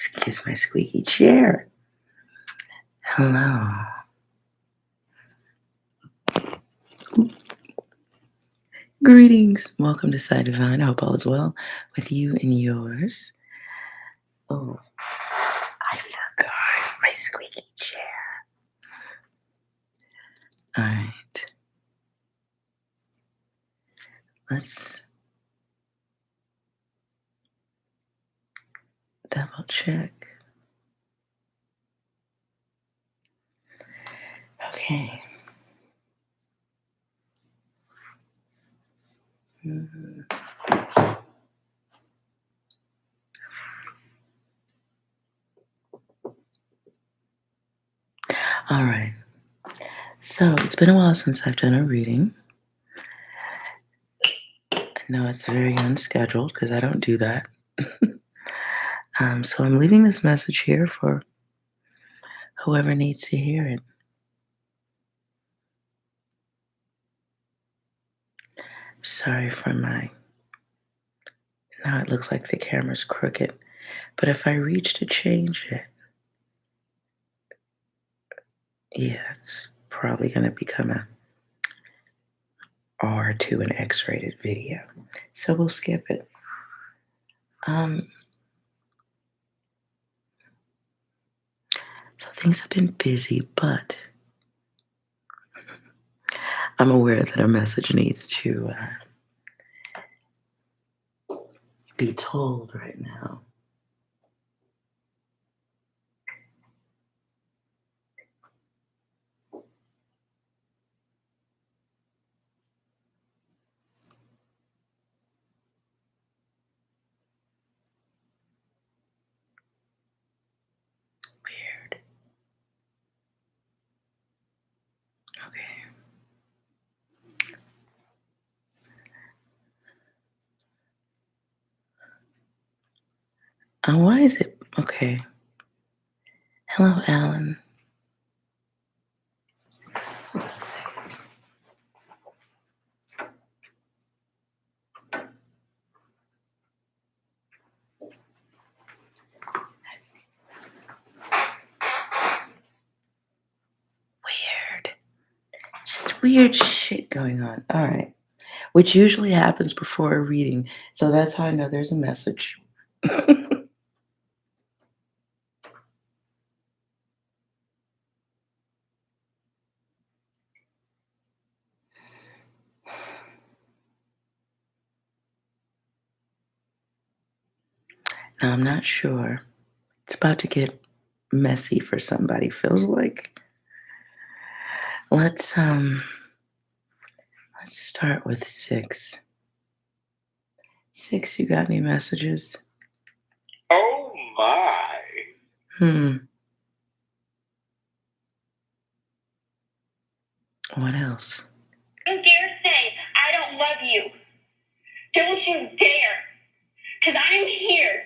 Excuse my squeaky chair. Hello. Greetings. Welcome to Psi Divine. I hope all is well with you and yours. Oh, I forgot my squeaky chair. All right. Let's double check. Okay. Mhm. All right. So it's been a while since I've done a reading. I know it's very unscheduled because I don't do that. So I'm leaving this message here for whoever needs to hear it. Sorry for my. Now it looks like the camera's crooked, but if I reach to change it, yeah, it's probably going to become a R to an X-rated video. So we'll skip it. Um, so things have been busy, but I'm aware that a message needs to be told right now. Weird. Okay. Why is it? Okay. Hello, Alan. Let's see. Weird. Just weird shit going on. All right. Which usually happens before a reading. So that's how I know there's a message. Now, I'm not sure. It's about to get messy for somebody, feels like. Let's start with 6. 6, you got any messages? Oh my. What else? Don't dare say, I don't love you. Don't you dare. Because I'm here.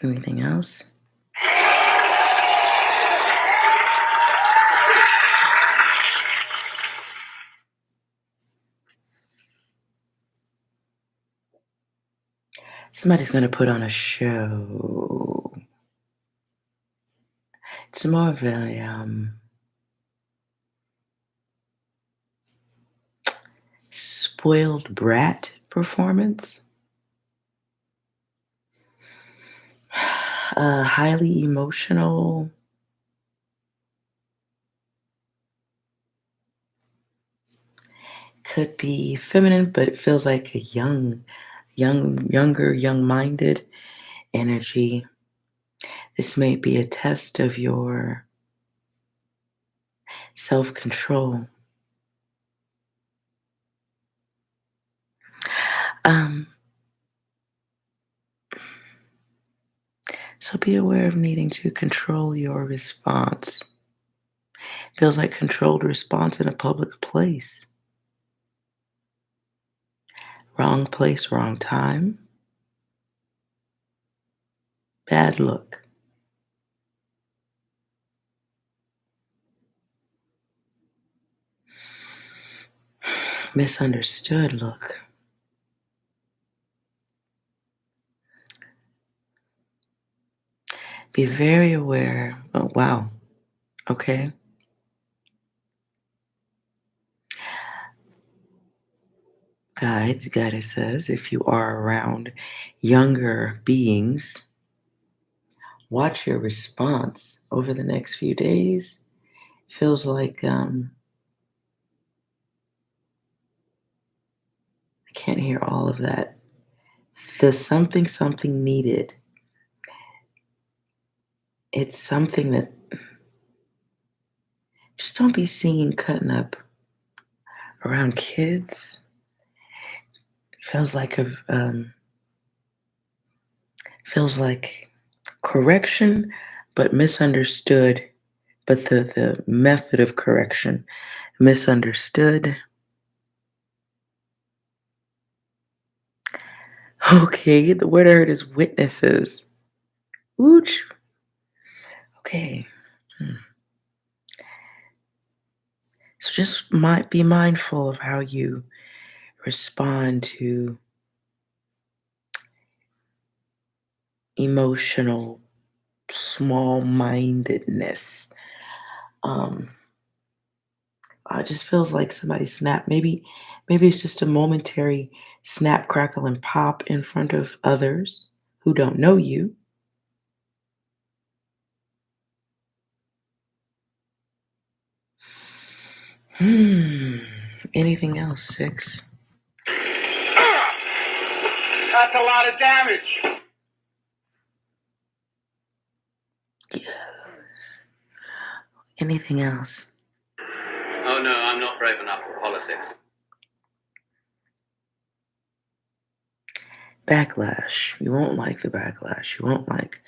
Anything else? Somebody's going to put on a show. It's more of a spoiled brat performance. Highly emotional. Could be feminine, but it feels like a younger, young-minded energy. This may be a test of your self-control. Um, so be aware of needing to control your response. Feels like controlled response in a public place. Wrong place, wrong time. Bad look. Misunderstood look. Be very aware. Oh, wow. Okay. Guides, goddesses, if you are around younger beings, watch your response over the next few days. Feels like I can't hear all of that. The something needed. It's something that just don't be seen cutting up around kids. Feels like feels like correction, but misunderstood. But the method of correction misunderstood. Okay, the word I heard is witnesses. Ooch. Okay. Hmm. So just might be mindful of how you respond to emotional small-mindedness. Um, it just feels like somebody snapped. Maybe it's just a momentary snap, crackle, and pop in front of others who don't know you. Hmm. Anything else, six? That's a lot of damage. Yeah. Anything else? Oh no, I'm not brave enough for politics. Backlash. You won't like the backlash. You won't like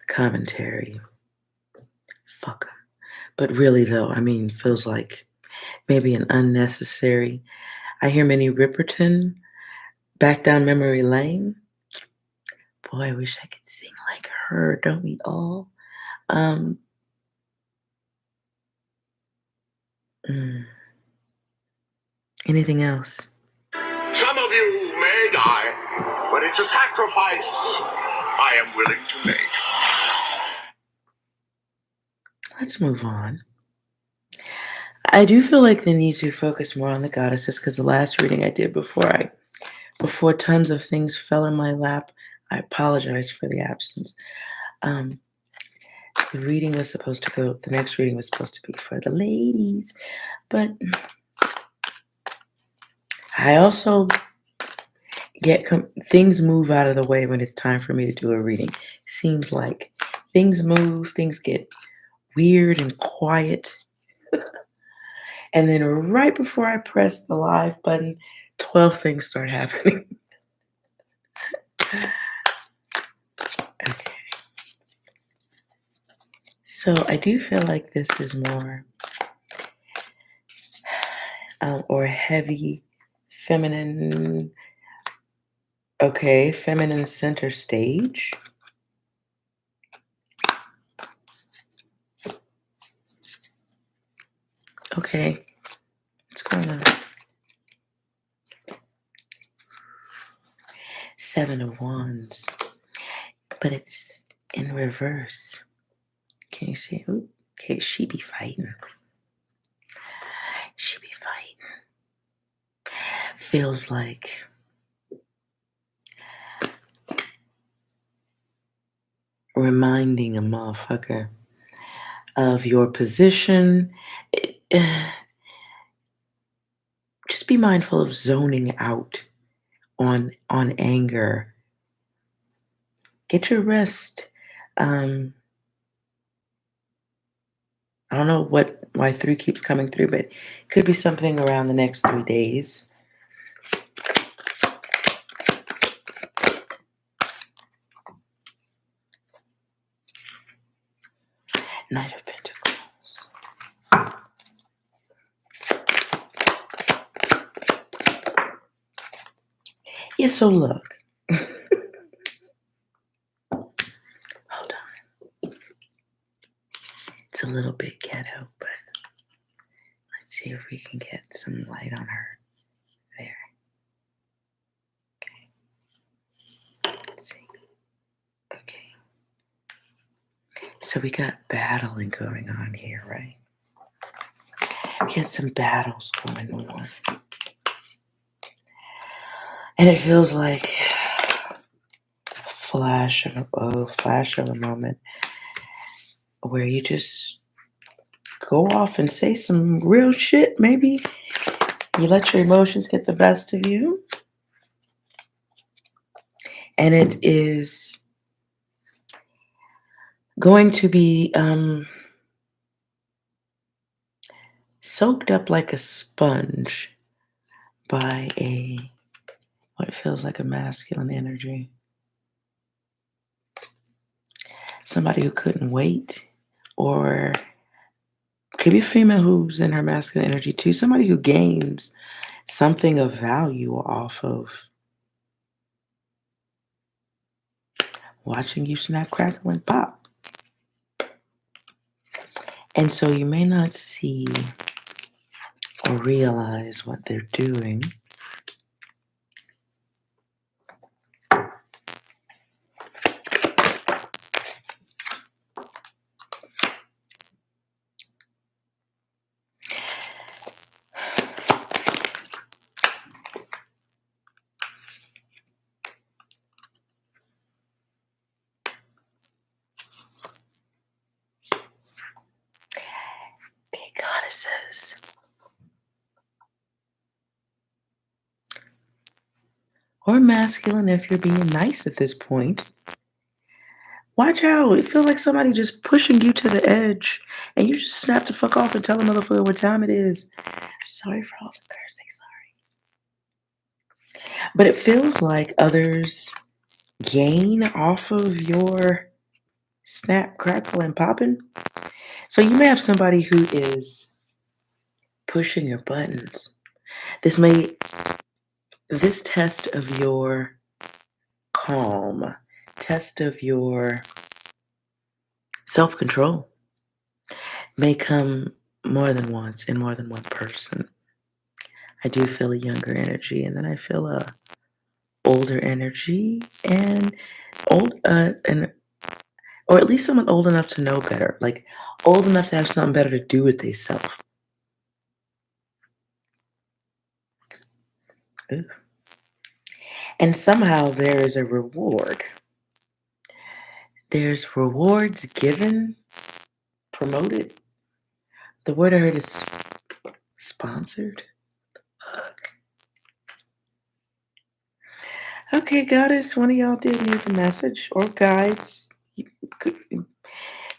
the commentary. Fuck 'em. But really, though, I mean, feels like maybe an unnecessary. I hear Minnie Riperton back down memory lane. Boy, I wish I could sing like her. Don't we all? Um. mm. Anything else? Some of you may die, but it's a sacrifice I am willing to make. Let's move on. I do feel like the need to focus more on the goddesses because the last reading I did before tons of things fell in my lap. I apologize for the absence. Um, the next reading was supposed to be for the ladies, but I also things move out of the way when it's time for me to do a reading. Seems like things move, things get weird and quiet. And then right before I press the live button, 12 things start happening. Okay. So I do feel like this is more or heavy, feminine. Okay, feminine center stage. Okay, what's going on? Seven of Wands, but it's in reverse. Can you see? Ooh, okay, she be fighting. She be fighting. Feels like reminding a motherfucker of your position. Just be mindful of zoning out on anger. Get your rest. I don't know why three keeps coming through, but it could be something around the next 3 days. Knight of Pentacles. Yeah, so look. Hold on. It's a little bit ghetto, but let's see if we can get some light on her. There. Okay. Let's see. Okay. So we got battling going on here, right? We got some battles going on. And it feels like a flash of a moment where you just go off and say some real shit. Maybe you let your emotions get the best of you. And it is going to be soaked up like a sponge by what feels like a masculine energy. Somebody who couldn't wait, or could be a female who's in her masculine energy too. Somebody who gains something of value off of watching you snap, crackle, and pop. And so you may not see or realize what they're doing. Okay, goddesses. Or masculine if you're being nice at this point. Watch out. It feels like somebody just pushing you to the edge and you just snap the fuck off and tell the motherfucker what time it is. Sorry for all the cursing, sorry. But it feels like others gain off of your snap, crackle, and popping. So you may have somebody who is pushing your buttons. This test of your calm, test of your self-control may come more than once in more than one person. I do feel a younger energy, and then I feel a older energy, and or at least someone old enough to know better, like old enough to have something better to do with themselves. And somehow there is a reward. There's rewards given, promoted. The word I heard is sponsored. Okay, goddess, one of y'all did leave a message, or guides.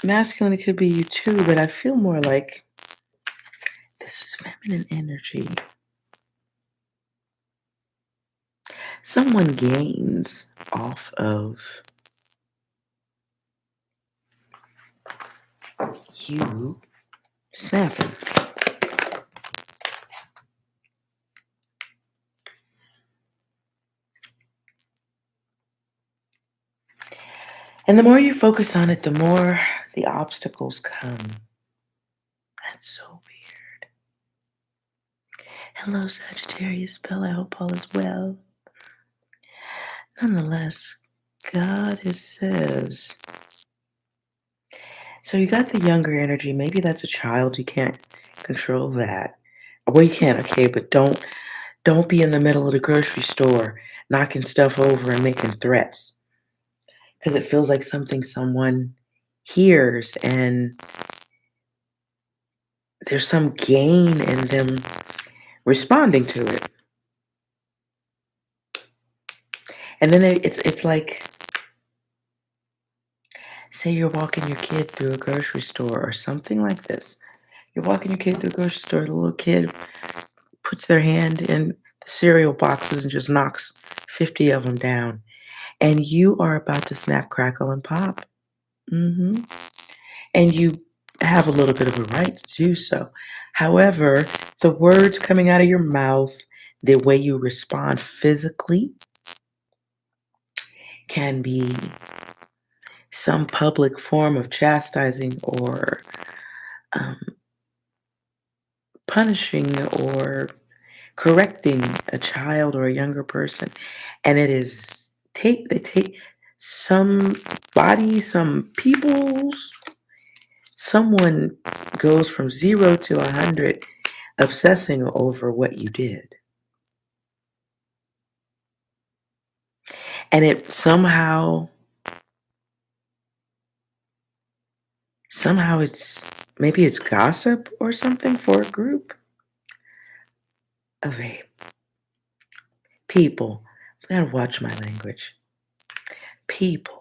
Masculine, it could be you too, but I feel more like this is feminine energy. Someone gains off of you snapping. And the more you focus on it, the more the obstacles come. That's so weird. Hello, Sagittarius Bell. I hope all is well. Nonetheless, Goddess says. So you got the younger energy. Maybe that's a child. You can't control that. Well, you can, okay, but don't be in the middle of the grocery store knocking stuff over and making threats. Because it feels like something someone hears and there's some gain in them responding to it. And then it's like, say you're walking your kid through a grocery store or something like this. You're walking your kid through a grocery store, the little kid puts their hand in the cereal boxes and just knocks 50 of them down. And you are about to snap, crackle, and pop. And you have a little bit of a right to do so. However, the words coming out of your mouth, the way you respond physically, can be some public form of chastising or punishing or correcting a child or a younger person. And it is they take some people's someone goes from 0 to 100 obsessing over what you did. And it somehow it's maybe it's gossip or something for a group of people. I gotta watch my language. People.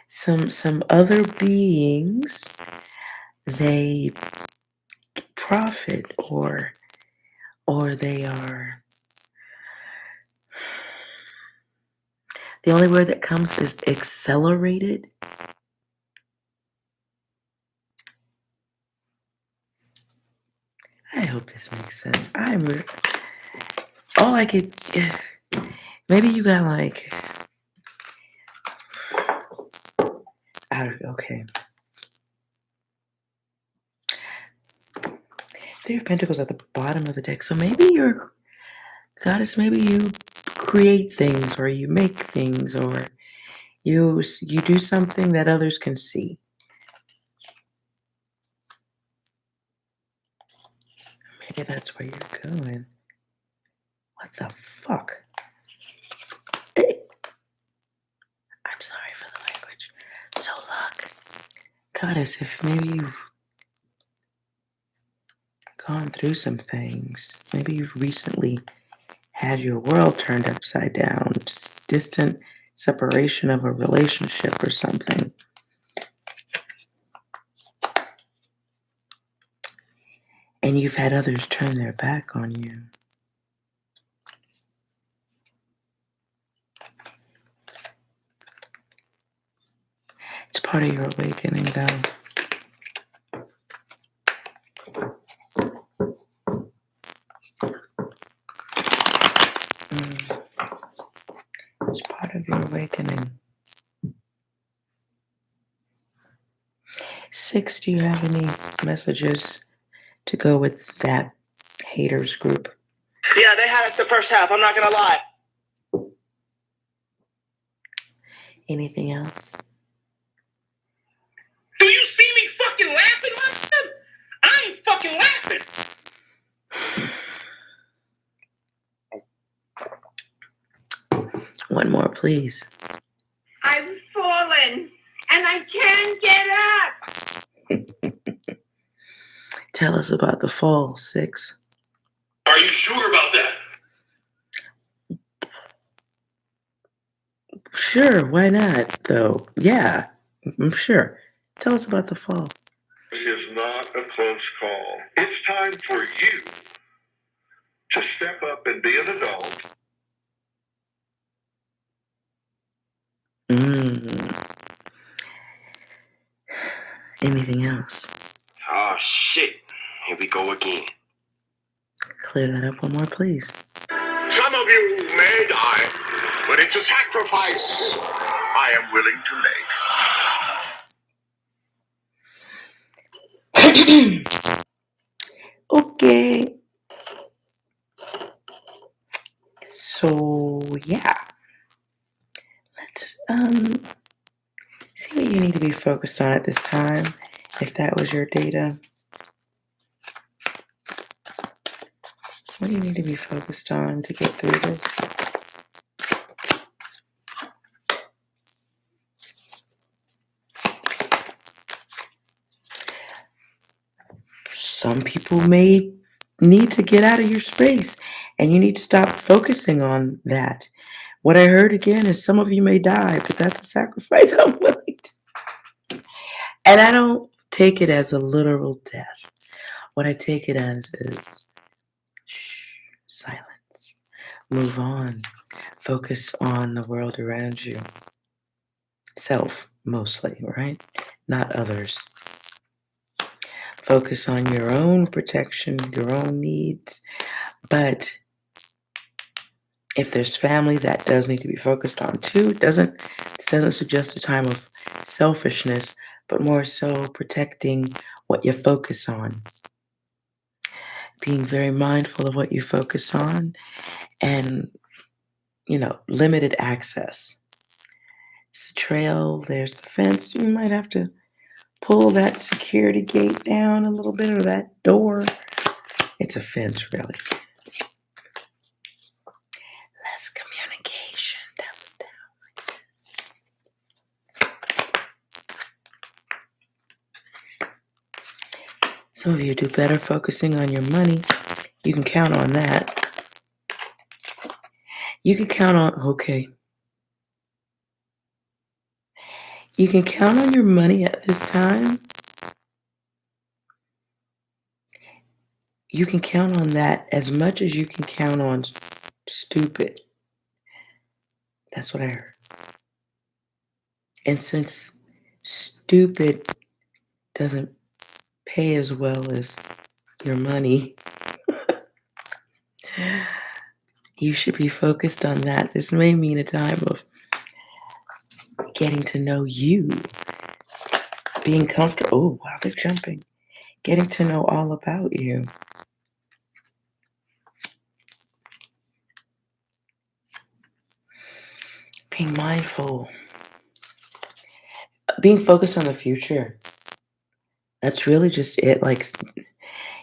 Some other beings, they profit or they are, the only word that comes is accelerated. I hope this makes sense. All I could, maybe you got like, okay. Three of Pentacles at the bottom of the deck. So maybe you're goddess, maybe you create things or you make things or you do something that others can see. Maybe that's where you're going. What the fuck? I'm sorry for the language. So look, goddess, if maybe you've gone through some things, maybe you've recently had your world turned upside down, distant separation of a relationship or something. And you've had others turn their back on you. It's part of your awakening, though. It's part of your awakening. 6, do you have any messages to go with that haters group? Yeah, they had us the first half, I'm not gonna lie. Anything else? Do you see me fucking laughing, my friend? I ain't fucking laughing. One more, please. I've fallen and I can't get up. Tell us about the fall, 6. Are you sure about that? Sure, why not, though? Yeah, I'm sure. Tell us about the fall. It is not a close call. It's time for you to step up and be an adult. Anything else? Oh shit, here we go again. Clear that up one more, please. Some of you may die, but it's a sacrifice I am willing to make. Okay. So yeah. Let's see what you need to be focused on at this time, if that was your data. What do you need to be focused on to get through this? Some people may need to get out of your space, and you need to stop focusing on that. What I heard again is some of you may die, but that's a sacrifice I'm willing to. And I don't take it as a literal death. What I take it as is silence. Move on. Focus on the world around you. Self, mostly, right? Not others. Focus on your own protection, your own needs. But if there's family, that does need to be focused on too. This doesn't suggest a time of selfishness, but more so protecting what you focus on. Being very mindful of what you focus on and, limited access. It's a trail, there's the fence. You might have to pull that security gate down a little bit, or that door. It's a fence, really. Less communication. That was down like this. Some of you do better focusing on your money. You can count on that. You can count on, okay. You can count on your money at this time. You can count on that as much as you can count on stupid. That's what I heard. And since stupid doesn't pay as well as your money, you should be focused on that. This may mean a time of getting to know you, being comfortable. Oh, wow, they're jumping. Getting to know all about you. Being mindful. Being focused on the future. That's really just it. Like,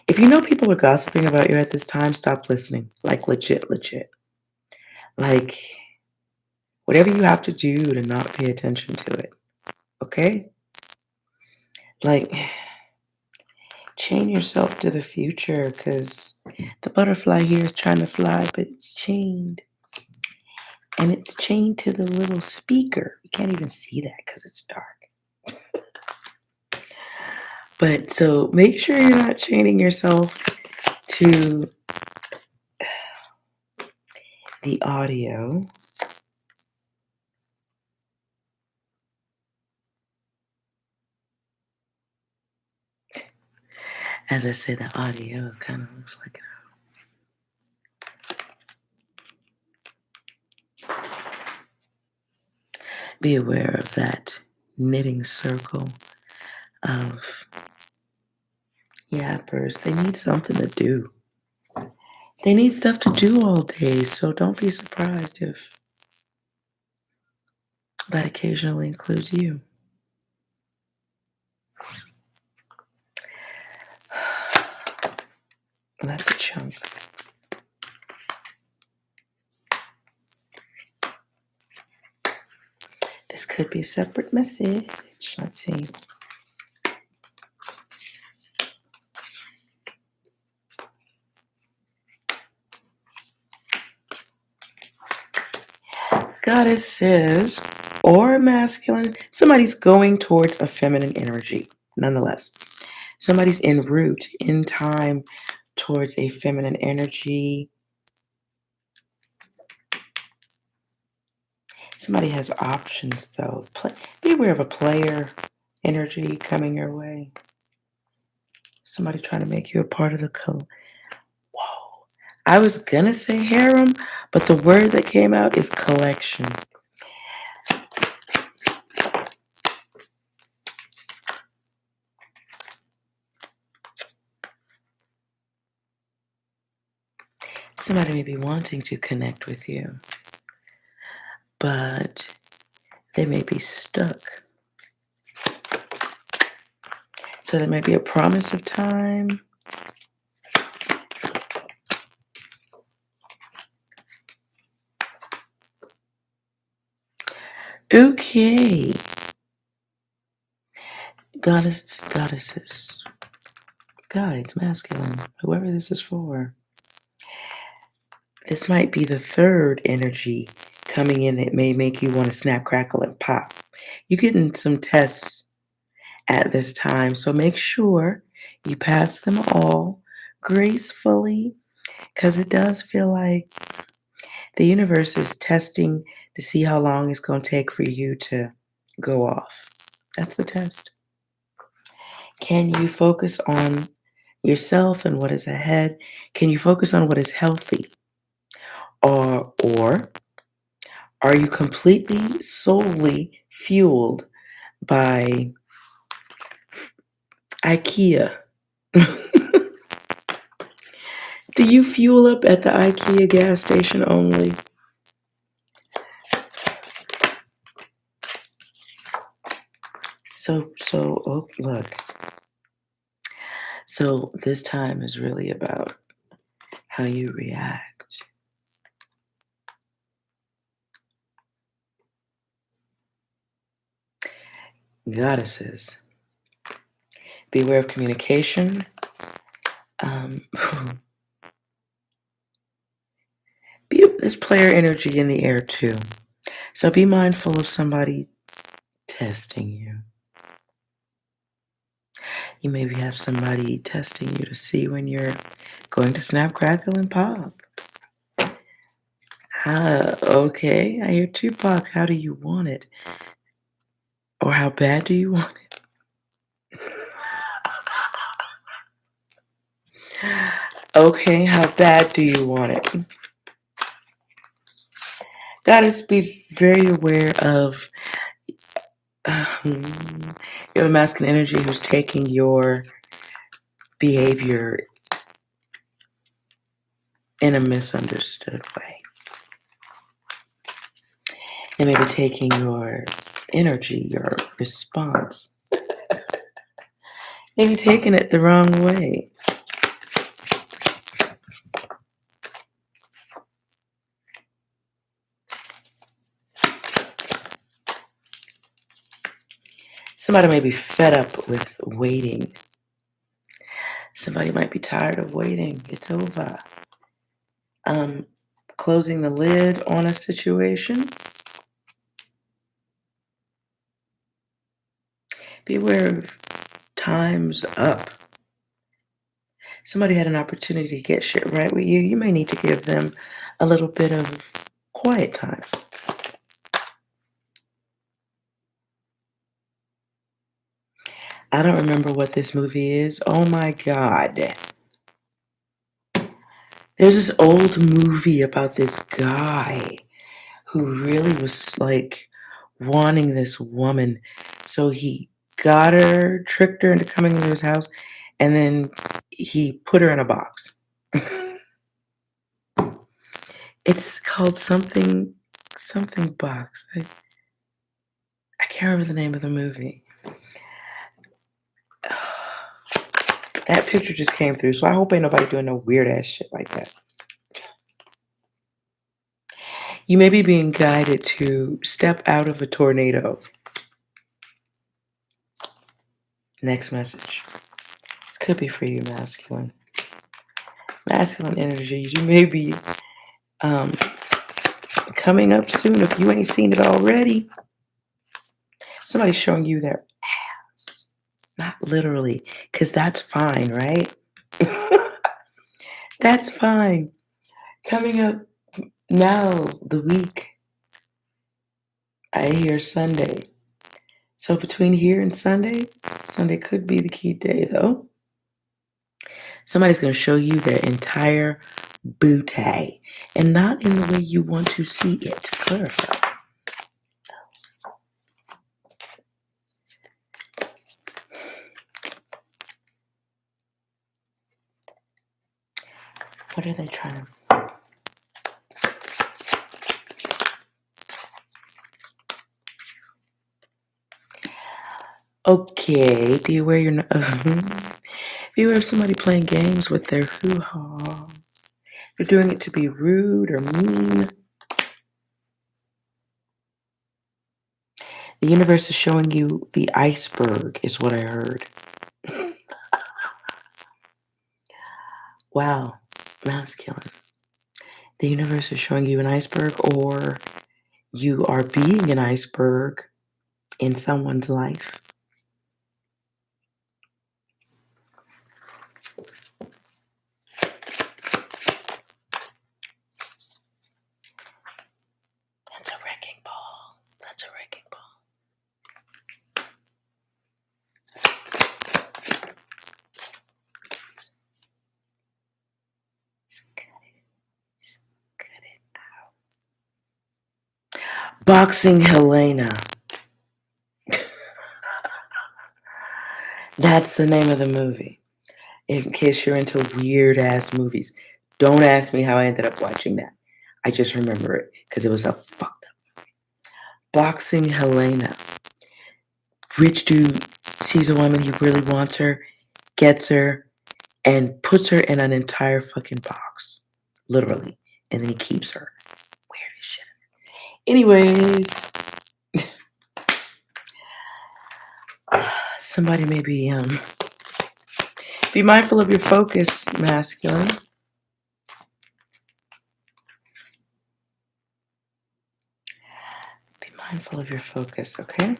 if you know people are gossiping about you at this time, stop listening. Like, legit. Like, whatever you have to do to not pay attention to it. Okay? Like, chain yourself to the future, because the butterfly here is trying to fly, but it's chained. And it's chained to the little speaker. You can't even see that because it's dark. But so make sure you're not chaining yourself to the audio. As I say, the audio kind of looks like be aware of that knitting circle of yappers. They need something to do. They need stuff to do all day, so don't be surprised if that occasionally includes you. That's a chunk. This could be a separate message. Let's see. Goddesses or masculine. Somebody's going towards a feminine energy, nonetheless. Somebody's en route, in time, towards a feminine energy. Somebody has options, though. Be aware of a player energy coming your way. Somebody trying to make you a part of the Whoa. I was going to say harem, but the word that came out is collection. Somebody may be wanting to connect with you, but they may be stuck. So there may be a promise of time. Okay. Goddesses, guides, masculine, whoever this is for. This might be the third energy coming in that may make you want to snap, crackle, and pop. You're getting some tests at this time, so make sure you pass them all gracefully, because it does feel like the universe is testing to see how long it's going to take for you to go off. That's the test. Can you focus on yourself and what is ahead? Can you focus on what is healthy? Or are you completely, solely fueled by IKEA? Do you fuel up at the IKEA gas station only? Oh, look. So this time is really about how you react. Goddesses, beware of communication. There's player energy in the air too. So be mindful of somebody testing you. You maybe have somebody testing you to see when you're going to snap, crackle, and pop. Okay, I hear Tupac. How do you want it? Or how bad do you want it? Okay, how bad do you want it? Gotta be very aware of your masculine energy who's taking your behavior in a misunderstood way. They may be taking your energy, your response, maybe taking it the wrong way. Somebody may be fed up with waiting. Somebody might be tired of waiting. It's over. Closing the lid on a situation. Beware of time's up. Somebody had an opportunity to get shit right with you. You may need to give them a little bit of quiet time. I don't remember what this movie is. Oh my God. There's this old movie about this guy who really was like wanting this woman. So he got her, tricked her into coming into his house, and then he put her in a box. It's called something box. I can't remember the name of the movie. That picture just came through, so I hope ain't nobody doing no weird ass shit like that. You may be being guided to step out of a tornado. Next message. This could be for you, masculine. Masculine energies. You may be coming up soon if you ain't seen it already. Somebody's showing you their ass. Not literally, because that's fine, right? That's fine. Coming up now, the week. I hear Sunday. So between here and Sunday could be the key day though. Somebody's going to show you their entire booty and not in the way you want to see it. Clarify. What are they trying to... Okay, beware you're not... beware of somebody playing games with their hoo-ha. They're doing it to be rude or mean. The universe is showing you the iceberg, is what I heard. Wow, masculine. The universe is showing you an iceberg, or you are being an iceberg in someone's life. That's a wrecking ball. That's a wrecking ball. Just cut it out. Boxing Helena. That's the name of the movie. In case you're into weird ass movies. Don't ask me how I ended up watching that. I just remember it because it was a fucked up movie. Boxing Helena. rich dude sees a woman, he really wants her, gets her, and puts her in an entire fucking box. Literally. And then he keeps her. Weird as shit. Anyways, somebody may be mindful of your focus, masculine. Be mindful of your focus, okay?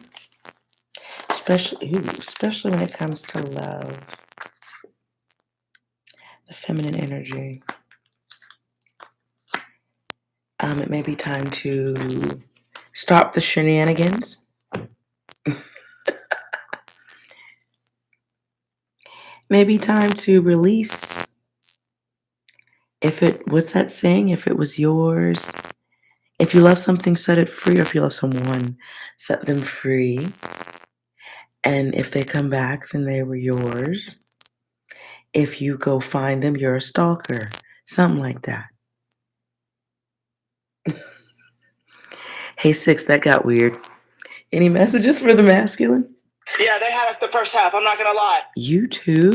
Especially when it comes to love, the feminine energy. It may be time to stop the shenanigans. Maybe time to release. What's that saying? If it was yours, if you love something, set it free. Or if you love someone, set them free. And if they come back, then they were yours. If you go find them, you're a stalker. Something like that. Hey, 6, that got weird. Any messages for the masculine? Yeah, they had us the first half. I'm not gonna lie. You too?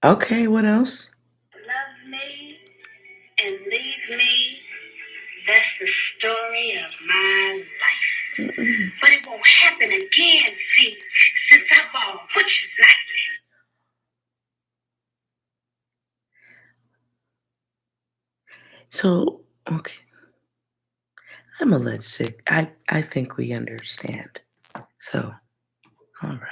Okay, what else? Love me and leave me. That's the story of my life. But it won't happen again, see, since I bought butcher's life. So, okay. I'm a let sick. I think we understand. So, all right.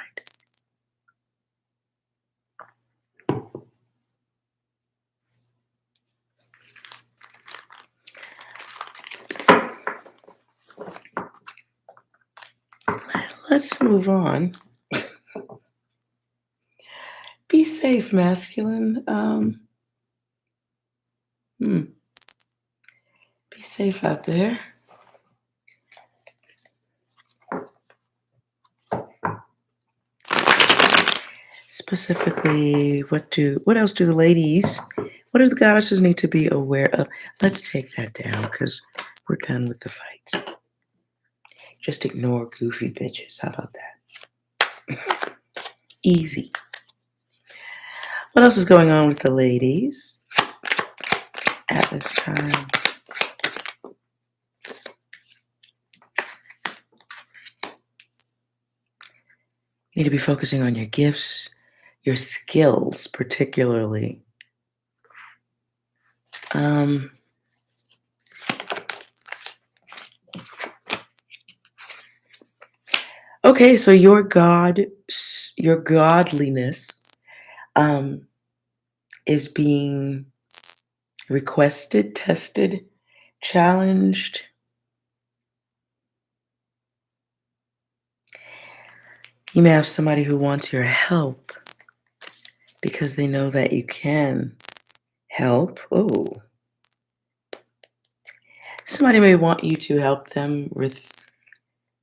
Let's move on. Be safe, masculine. Be safe out there. Specifically, what else do the goddesses need to be aware of? Let's take that down because we're done with the fights. Just ignore goofy bitches. How about that? Easy. What else is going on with the ladies at this time? You need to be focusing on your gifts, your skills, particularly. Okay, so your godliness is being requested, tested, challenged. You may have somebody who wants your help because they know that you can help. Oh. Somebody may want you to help them with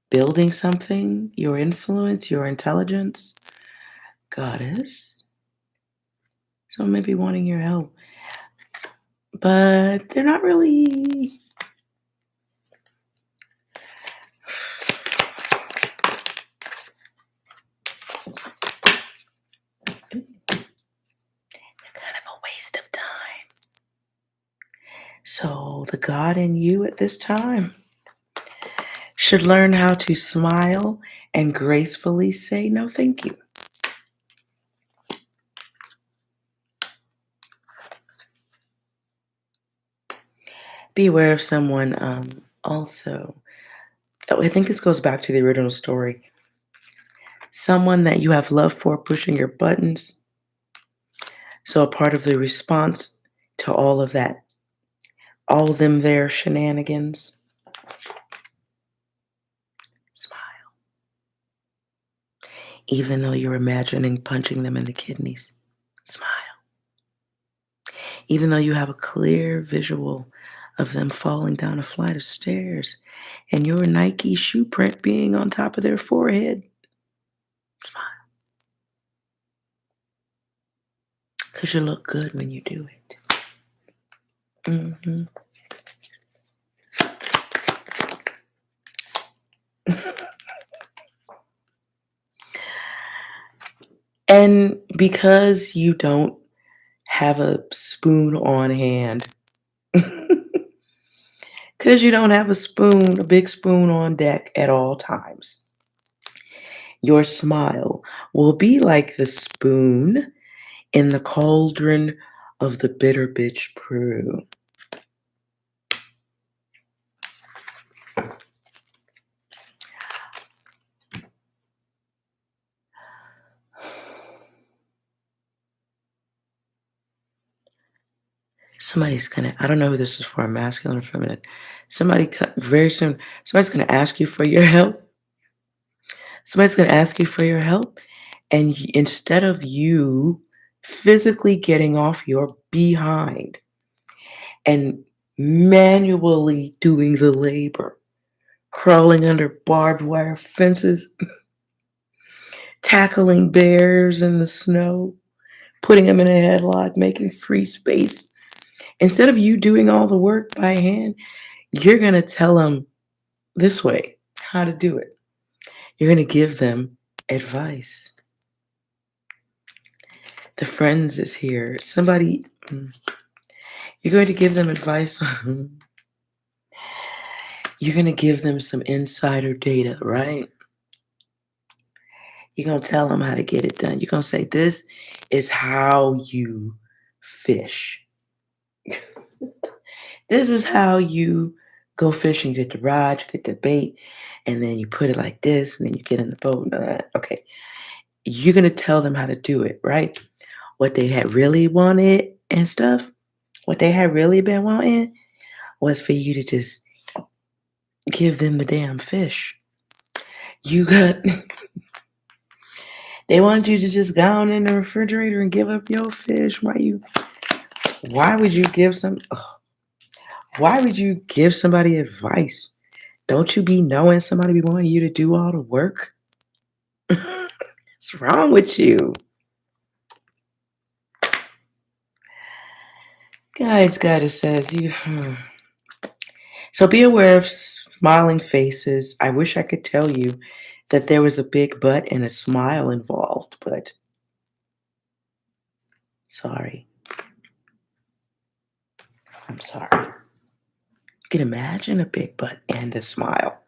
building something, your influence, your intelligence. Goddess. So maybe wanting your help. But they're not really... kind of a waste of time. So the God in you at this time should learn how to smile and gracefully say no thank you. Be aware of someone also. Oh, I think this goes back to the original story. Someone that you have love for pushing your buttons. So a part of the response to all of that, all of them their shenanigans, smile. Even though you're imagining punching them in the kidneys, smile. Even though you have a clear visual of them falling down a flight of stairs and your Nike shoe print being on top of their forehead, smile. Because you look good when you do it. And because you don't have a spoon on hand, because you don't have a big spoon on deck at all times, your smile will be like the spoon in the cauldron of the bitter bitch brew. Somebody's gonna, I don't know who this is for, masculine or feminine. Very soon, somebody's gonna ask you for your help. Somebody's gonna ask you for your help. And instead of you physically getting off your behind and manually doing the labor, crawling under barbed wire fences, tackling bears in the snow, putting them in a headlock, making free space, instead of you doing all the work by hand, you're going to tell them this way how to do it. You're going to give them advice. The friends is here. You're going to give them advice. You're going to give them some insider data, right? You're going to tell them how to get it done. You're going to say, this is how you fish. This is how you go fishing. You get the rod, you get the bait, and then you put it like this, and then you get in the boat. Okay. You're going to tell them how to do it, right? What they had really wanted and stuff, what they had really been wanting was for you to just give them the damn fish. They wanted you to just go on in the refrigerator and give up your fish. Why would you give somebody advice? Don't you be knowing somebody be wanting you to do all the work? What's wrong with you? Goddess says you. So be aware of smiling faces. I wish I could tell you that there was a big butt and a smile involved, but sorry. I'm sorry. You can imagine a big butt and a smile.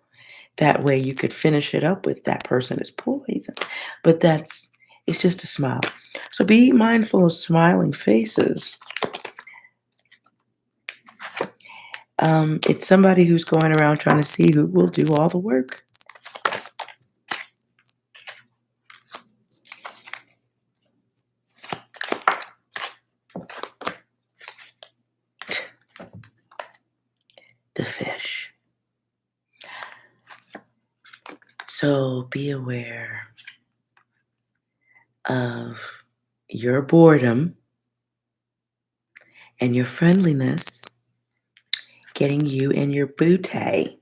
That way you could finish it up with that person is poison. But it's just a smile. So be mindful of smiling faces. It's somebody who's going around trying to see who will do all the work. The fish. So be aware of your boredom and your friendliness getting you and your bootay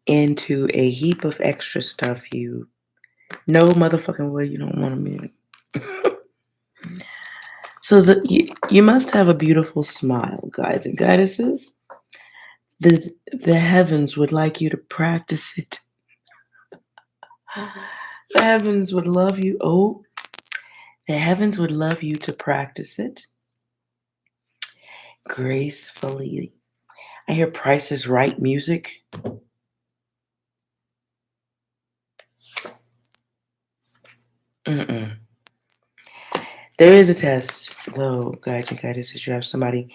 into a heap of extra stuff you know motherfucking well you don't want to be. So you must have a beautiful smile, guys and goddesses. The heavens would like you to practice it. The heavens would love you. Oh, the heavens would love you to practice it gracefully. I hear Price is Right music. There is a test, though, guys and goddesses. You have somebody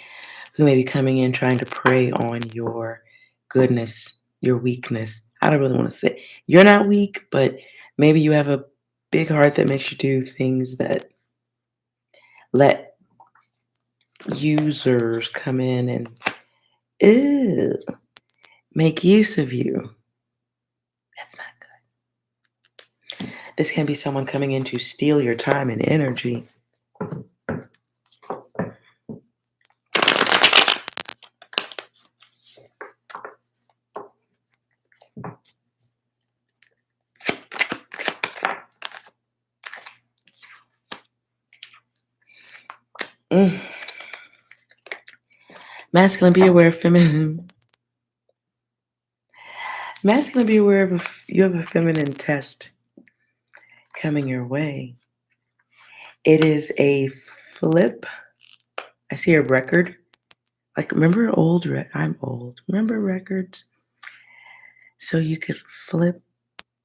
who may be coming in trying to prey on your goodness, your weakness. I don't really want to say you're not weak, but maybe you have a big heart that makes you do things that let users come in and make use of you. That's not good. This can be someone coming in to steal your time and energy. Masculine, be aware. Feminine. Masculine, be aware of you have a feminine test coming your way. It is a flip. I see a record. Like, remember I'm old. Remember records? So you could flip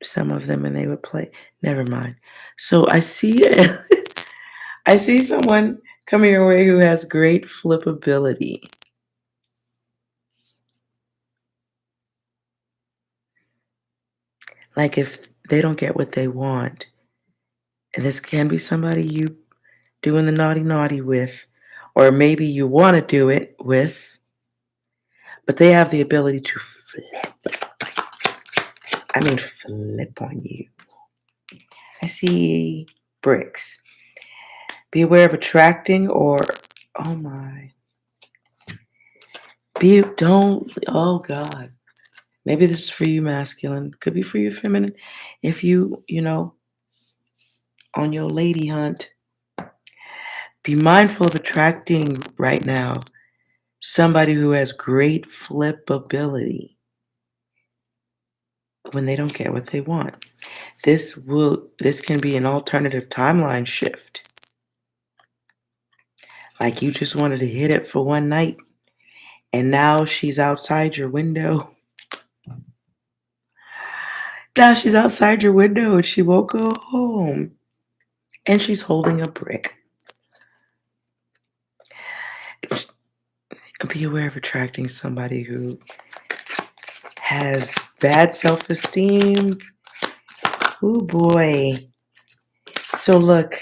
some of them and they would play. Never mind. So I see I see someone coming your way who has great flippability. Like if they don't get what they want, and this can be somebody you doing the naughty with, or maybe you want to do it with, but they have the ability to flip. I mean, flip on you. I see bricks. Be aware of attracting or, oh my. Oh God. Maybe this is for you, masculine. Could be for you, feminine. If you on your lady hunt, be mindful of attracting right now somebody who has great flippability when they don't get what they want. This can be an alternative timeline shift. Like you just wanted to hit it for one night and now she's outside your window. Now she's outside your window and she won't go home. And she's holding a brick. Be aware of attracting somebody who has bad self-esteem. Oh boy. So look,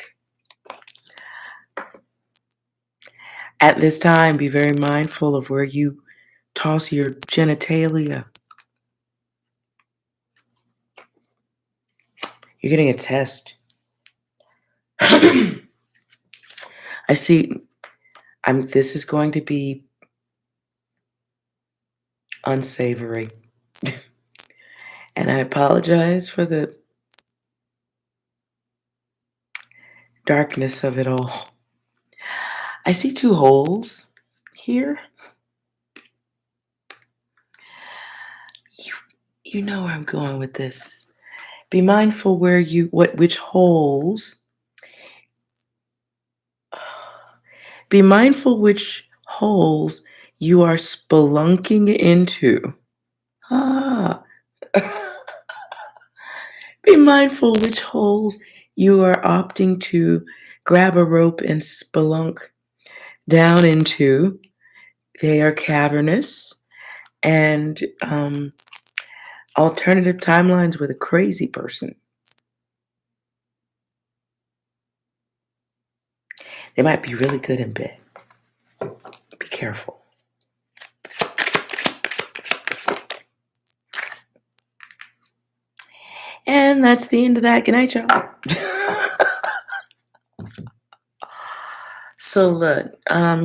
at this time, be very mindful of where you toss your genitalia. You're getting a test. I see. This is going to be unsavory. And I apologize for the darkness of it all. I see 2 holes here. You know where I'm going with this. Be mindful which holes. Be mindful which holes you are spelunking into. Be mindful which holes you are opting to grab a rope and spelunk down into. They are cavernous and alternative timelines with a crazy person. They might be really good in bed. Be careful. And that's the end of that. Good night, y'all. So look,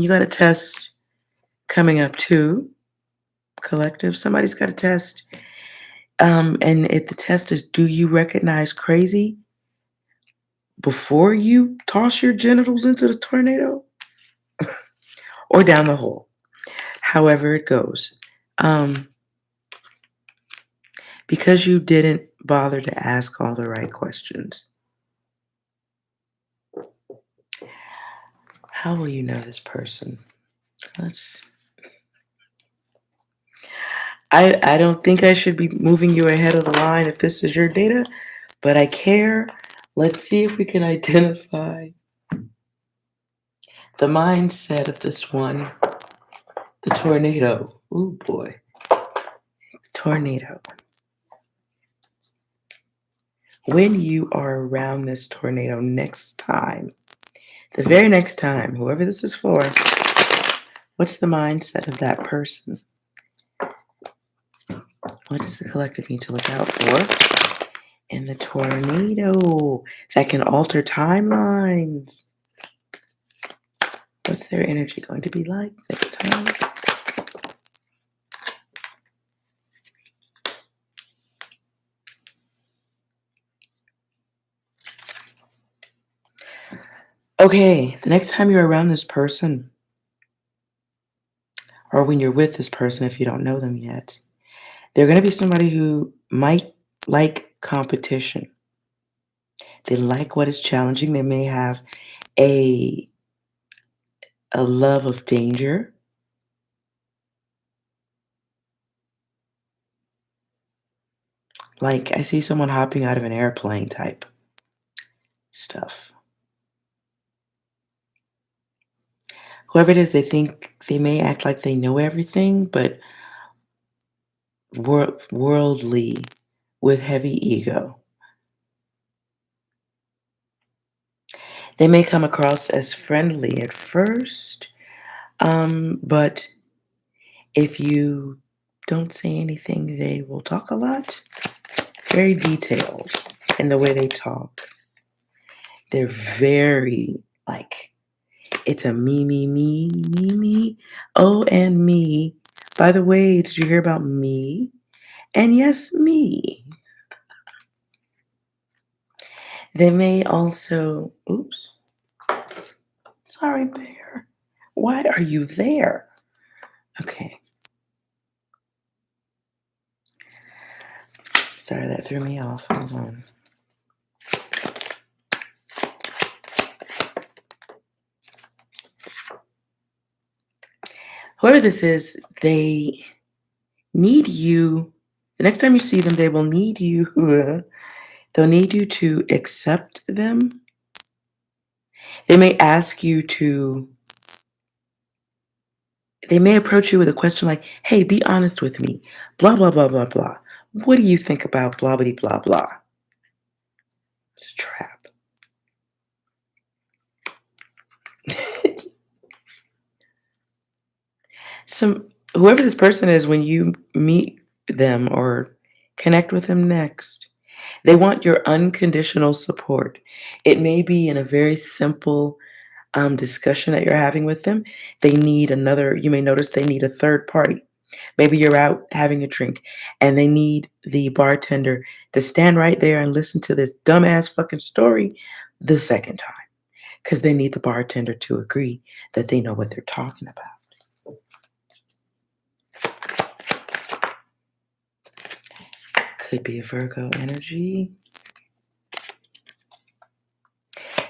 you got a test coming up too. Collective. Somebody's got a test. And if the test is, do you recognize crazy before you toss your genitals into the tornado or down the hole? However it goes. Because you didn't bother to ask all the right questions. How will you know this person? I don't think I should be moving you ahead of the line if this is your data, but I care. Let's see if we can identify the mindset of this one. The tornado. Ooh, boy. Tornado. When you are around this tornado next time, the very next time, whoever this is for, what's the mindset of that person? What does the collective need to look out for in the tornado that can alter timelines? What's their energy going to be like next time? Okay, the next time you're around this person, or when you're with this person if you don't know them yet, They're going to be somebody who might like competition. They like what is challenging. They may have a love of danger. Like I see someone hopping out of an airplane type stuff. Whoever it is, they think they may act like they know everything, but worldly with heavy ego. They may come across as friendly at first, but if you don't say anything, they will talk a lot. Very detailed in the way they talk. They're very like, it's a me. Oh, and me. By the way, did you hear about me? And yes, me. They may also, oops, sorry, bear. Why are you there? Okay. Sorry, that threw me off. Hold on. Whoever this is, they need you. The next time you see them, they will need you. They'll need you to accept them. They may ask you to, they may approach you with a question like, hey, be honest with me. Blah, blah, blah, blah, blah. What do you think about blah, blah, blah, blah? It's a trap. Whoever this person is, when you meet them or connect with them next, they want your unconditional support. It may be in a very simple discussion that you're having with them. They need another, you may notice they need a third party. Maybe you're out having a drink and they need the bartender to stand right there and listen to this dumbass fucking story the second time because they need the bartender to agree that they know what they're talking about. Could be a Virgo energy.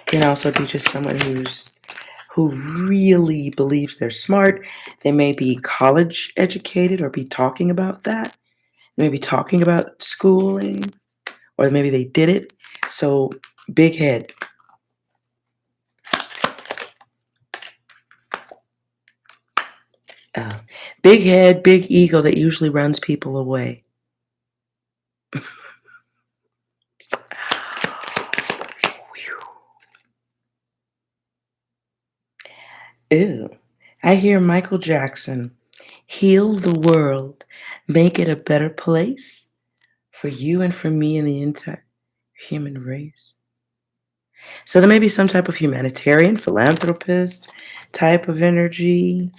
Can also be just someone who really believes they're smart. They may be college educated or be talking about that. They may be talking about schooling, or maybe they did it. So big head. Big head, big ego that usually runs people away. Ew. I hear Michael Jackson, heal the world, make it a better place for you and for me and the entire human race. So there may be some type of humanitarian, philanthropist type of energy.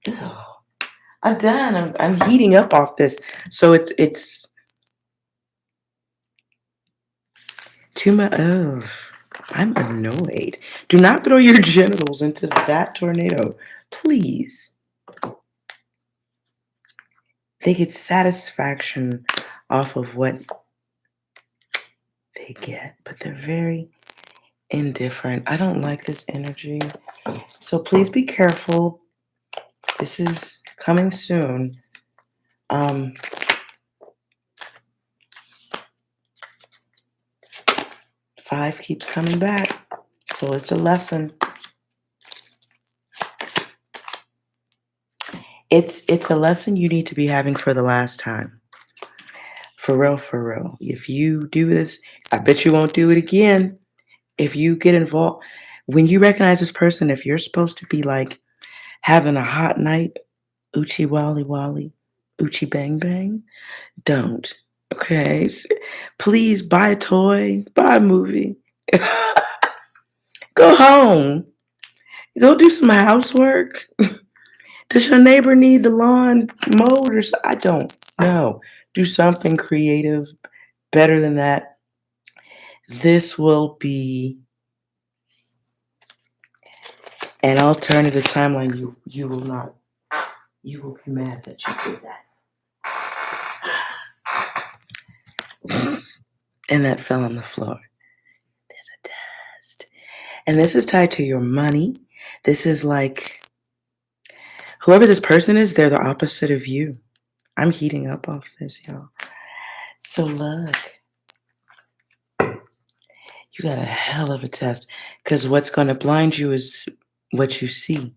Ew. I'm done. I'm heating up off this. So it's too much. Oh, I'm annoyed. Do not throw your genitals into that tornado, please. They get satisfaction off of what they get, but they're very indifferent. I don't like this energy. So please be careful. This is coming soon. 5 keeps coming back. So it's a lesson. It's a lesson you need to be having for the last time. For real, for real. If you do this, I bet you won't do it again. If you get involved, when you recognize this person, if you're supposed to be like having a hot night, Uchi Wally Wally, Uchi Bang Bang, don't. Okay? Please buy a toy, buy a movie. Go home. Go do some housework. Does your neighbor need the lawn mowed or something? I don't know. Do something creative better than that. This will be an alternative timeline you will not you will be mad that you did that. And that fell on the floor. There's a dust. And this is tied to your money. This is like, whoever this person is, they're the opposite of you. I'm heating up off this, y'all. So look. You got a hell of a test. Because what's going to blind you is what you see.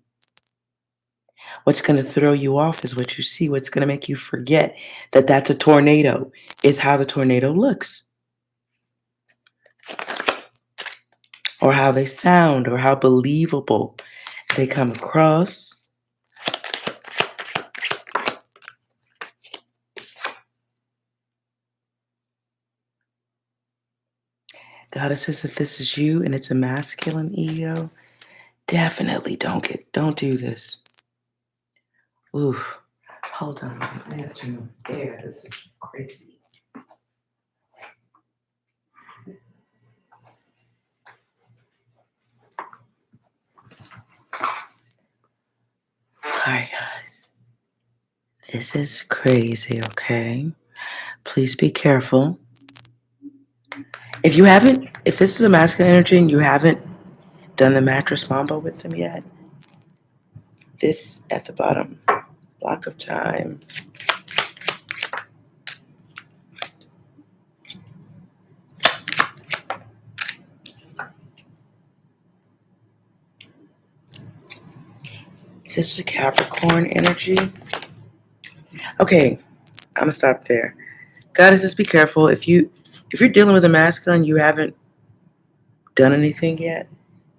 What's going to throw you off is what you see. What's going to make you forget that that's a tornado is how the tornado looks. Or how they sound, or how believable they come across. Goddesses, if this is you and it's a masculine ego, definitely don't do this. Ooh, hold on. I have to air. This is crazy. Sorry, guys. This is crazy, okay? Please be careful. If this is a masculine energy and you haven't done the mattress mambo with them yet, this at the bottom, block of time. If this is a Capricorn energy, okay, I'm gonna stop there. Goddess, just be careful. If you're dealing with a masculine, you haven't done anything yet,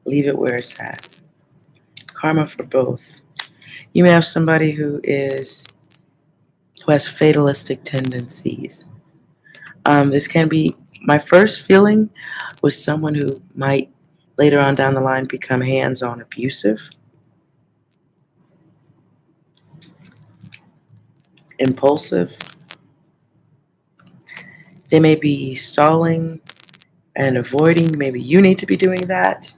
leave it where it's at. Karma for both. You may have somebody who has fatalistic tendencies. This can be, my first feeling was someone who might later on down the line become hands-on abusive, impulsive. They may be stalling and avoiding. Maybe you need to be doing that.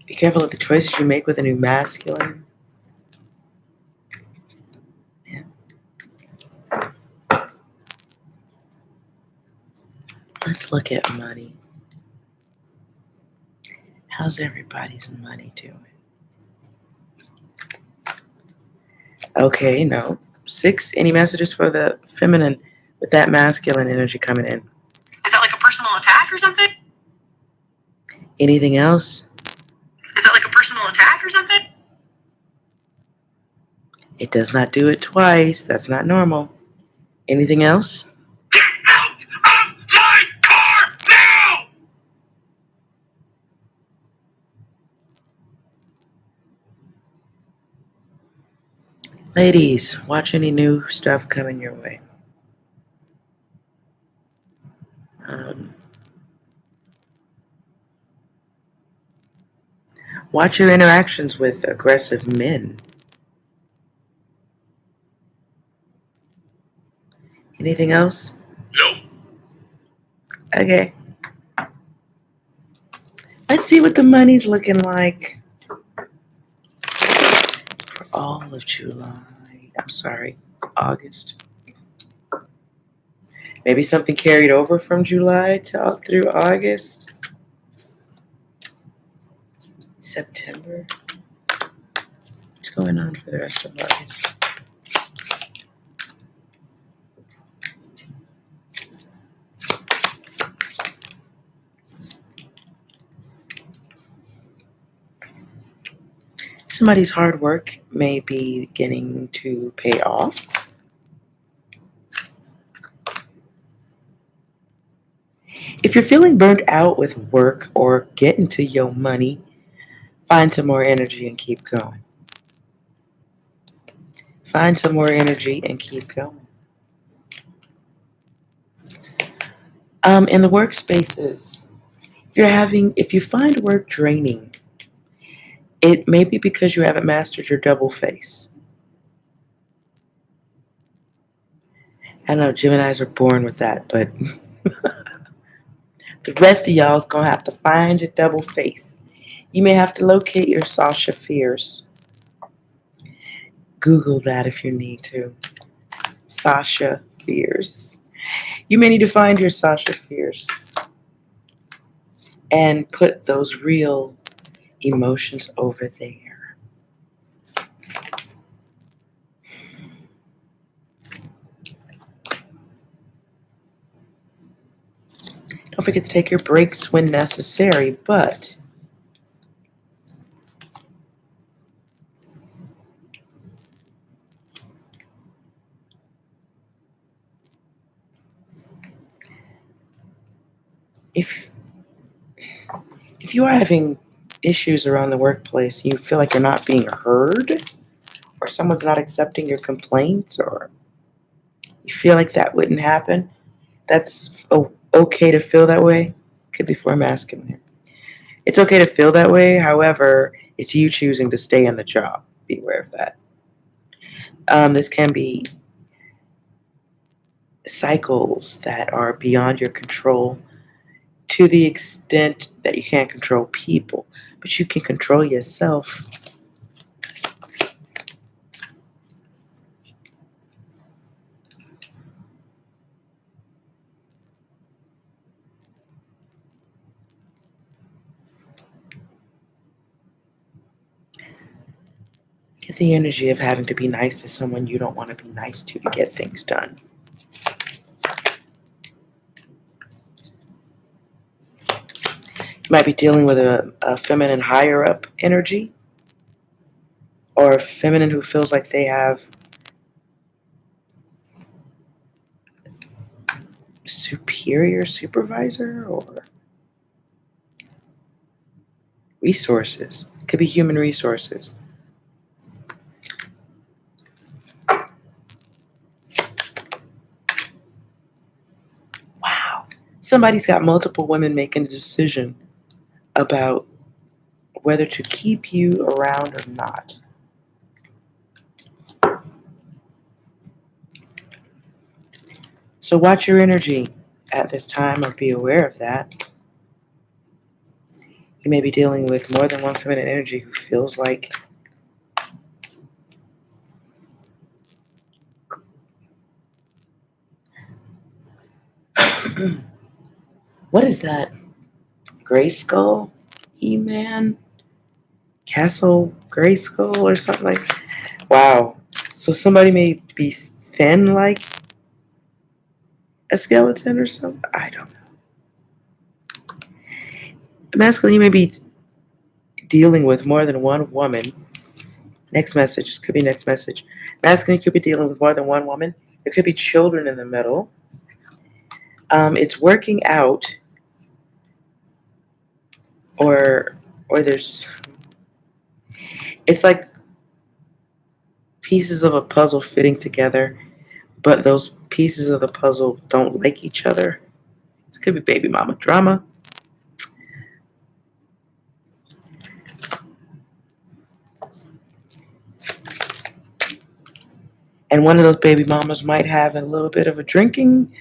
Be careful of the choices you make with a new masculine. Yeah. Let's look at money. How's everybody's money doing? Okay, no. 6, any messages for the feminine with that masculine energy coming in? Is that like a personal attack or something? Anything else? Is that like a personal attack or something? It does not do it twice. That's not normal. Anything else? Get out of my car now! Ladies, watch any new stuff coming your way. Watch your interactions with aggressive men. Anything else? Nope. Okay. Let's see what the money's looking like for all of July. I'm sorry, August. Maybe something carried over from July to through August. September. What's going on for the rest of August? Somebody's hard work may be beginning to pay off. If you're feeling burnt out with work or getting to your money, find some more energy and keep going. Find some more energy and keep going. In the workspaces, if you find work draining, it may be because you haven't mastered your double face. I know Geminis are born with that, but the rest of y'all is going to have to find your double face. You may have to locate your Sasha fears. Google that if you need to. Sasha fears. You may need to find your Sasha fears and put those real emotions over there. Don't forget to take your breaks when necessary, but if you are having issues around the workplace, you feel like you're not being heard, or someone's not accepting your complaints, or you feel like that wouldn't happen, that's okay to feel that way. Could be for masculine there. It's okay to feel that way. However, it's you choosing to stay in the job. Be aware of that. This can be cycles that are beyond your control to the extent that you can't control people, but you can control yourself. Get the energy of having to be nice to someone you don't want to be nice to get things done. You might be dealing with a feminine higher up energy, or a feminine who feels like they have superior supervisor or resources. Could be human resources. Wow. Somebody's got multiple women making a decision about whether to keep you around or not. So watch your energy at this time, or be aware of that. You may be dealing with more than one feminine energy who feels like what is that? Grayskull? He-Man? Castle Grayskull or something like that? Wow. So somebody may be thin like a skeleton or something? I don't know. Masculine, you may be dealing with more than one woman. Next message. This could be next message. Masculine, you could be dealing with more than one woman. There could be children in the middle. It's working out, or there's, it's like pieces of a puzzle fitting together, but those pieces of the puzzle don't like each other. This could be baby mama drama. And one of those baby mamas might have a little bit of a drinking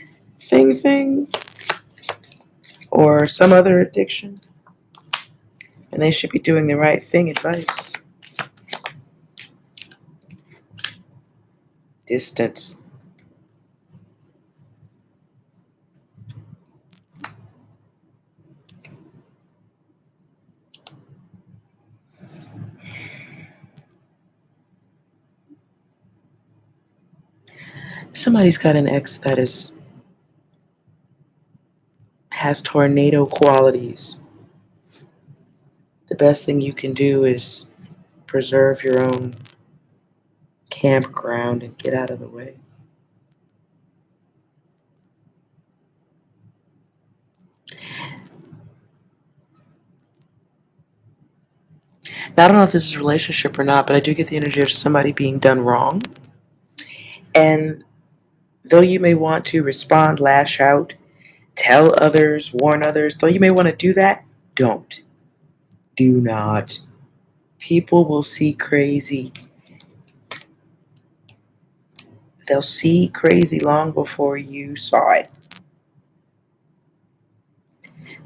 thing, or some other addiction. And they should be doing the right thing. Advice. Distance. Somebody's got an ex that has tornado qualities. The best thing you can do is preserve your own campground and get out of the way. Now, I don't know if this is a relationship or not, but I do get the energy of somebody being done wrong. And though you may want to respond, lash out, tell others, warn others, though you may want to do that, don't. Do not. People will see crazy. They'll see crazy long before you saw it.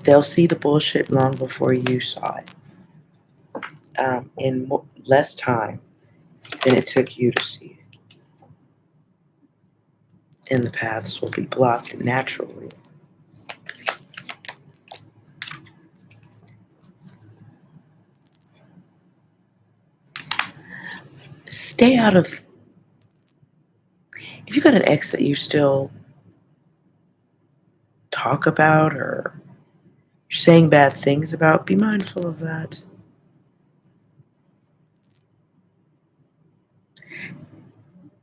They'll see the bullshit long before you saw it. in less time than it took you to see it. And the paths will be blocked naturally. Stay out of. If you got an ex that you still talk about or you're saying bad things about, be mindful of that.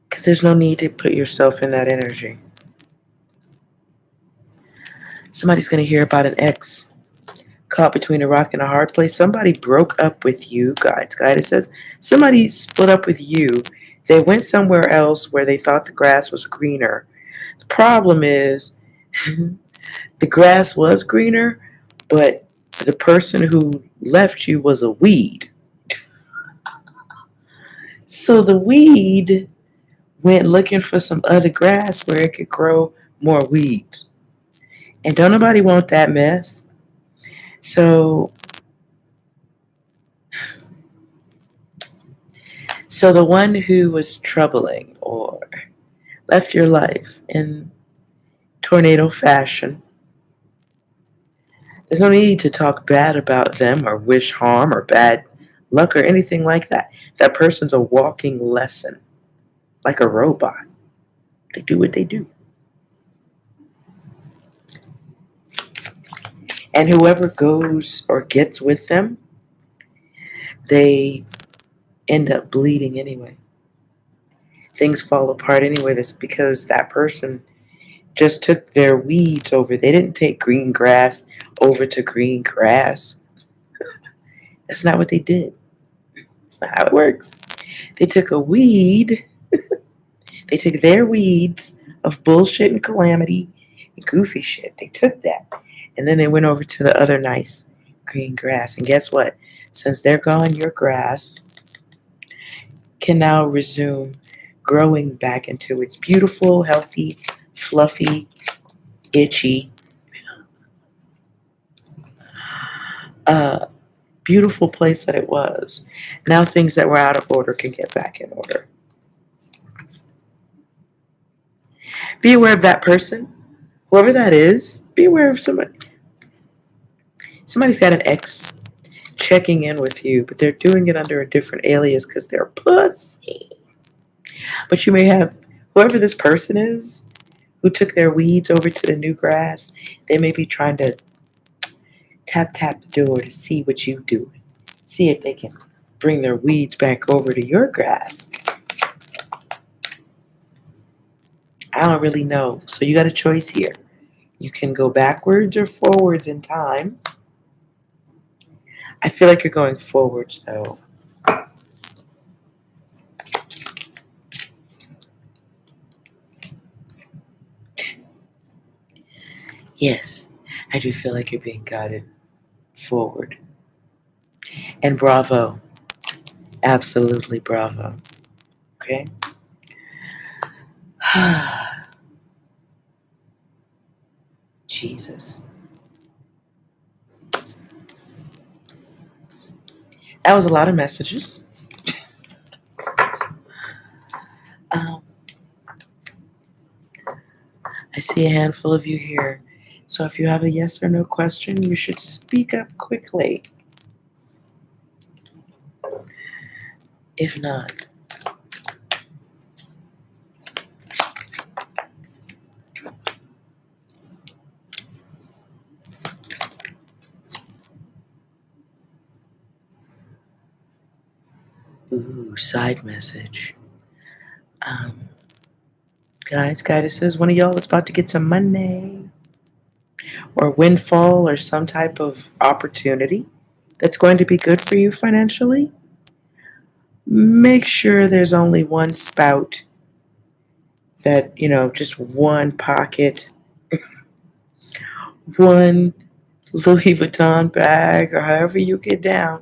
Because there's no need to put yourself in that energy. Somebody's going to hear about an ex caught between a rock and a hard place. Somebody broke up with you, guys. Guide says somebody split up with you. They went somewhere else where they thought the grass was greener. The problem is the grass was greener, but the person who left you was a weed. So the weed went looking for some other grass where it could grow more weeds. And don't nobody want that mess. So the one who was troubling or left your life in tornado fashion, there's no need to talk bad about them or wish harm or bad luck or anything like that. That person's a walking lesson, like a robot. They do what they do. And whoever goes or gets with them, they end up bleeding anyway. Things fall apart anyway. That's because that person just took their weeds over. They didn't take green grass over to green grass. That's not what they did. That's not how it works. They took a weed. They took their weeds of bullshit and calamity and goofy shit. They took that. And then they went over to the other nice green grass. And guess what? Since they're gone, your grass can now resume growing back into its beautiful, healthy, fluffy, itchy, beautiful place that it was. Now things that were out of order can get back in order. Be aware of that person. Whoever that is, be aware of somebody. Somebody's got an ex checking in with you, but they're doing it under a different alias because they're pussy. But you may have, whoever this person is, who took their weeds over to the new grass, they may be trying to tap the door to see what you do. See if they can bring their weeds back over to your grass. I don't really know. So you got a choice here. You can go backwards or forwards in time. I feel like you're going forwards, though. Yes, I do feel like you're being guided forward. And bravo. Absolutely bravo. Okay? Jesus. That was a lot of messages. I see a handful of you here. So if you have a yes or no question, you should speak up quickly. If not, ooh, side message. Guys, says one of y'all is about to get some money or windfall or some type of opportunity that's going to be good for you financially. Make sure there's only one spout that, just one pocket, one Louis Vuitton bag, or however you get down.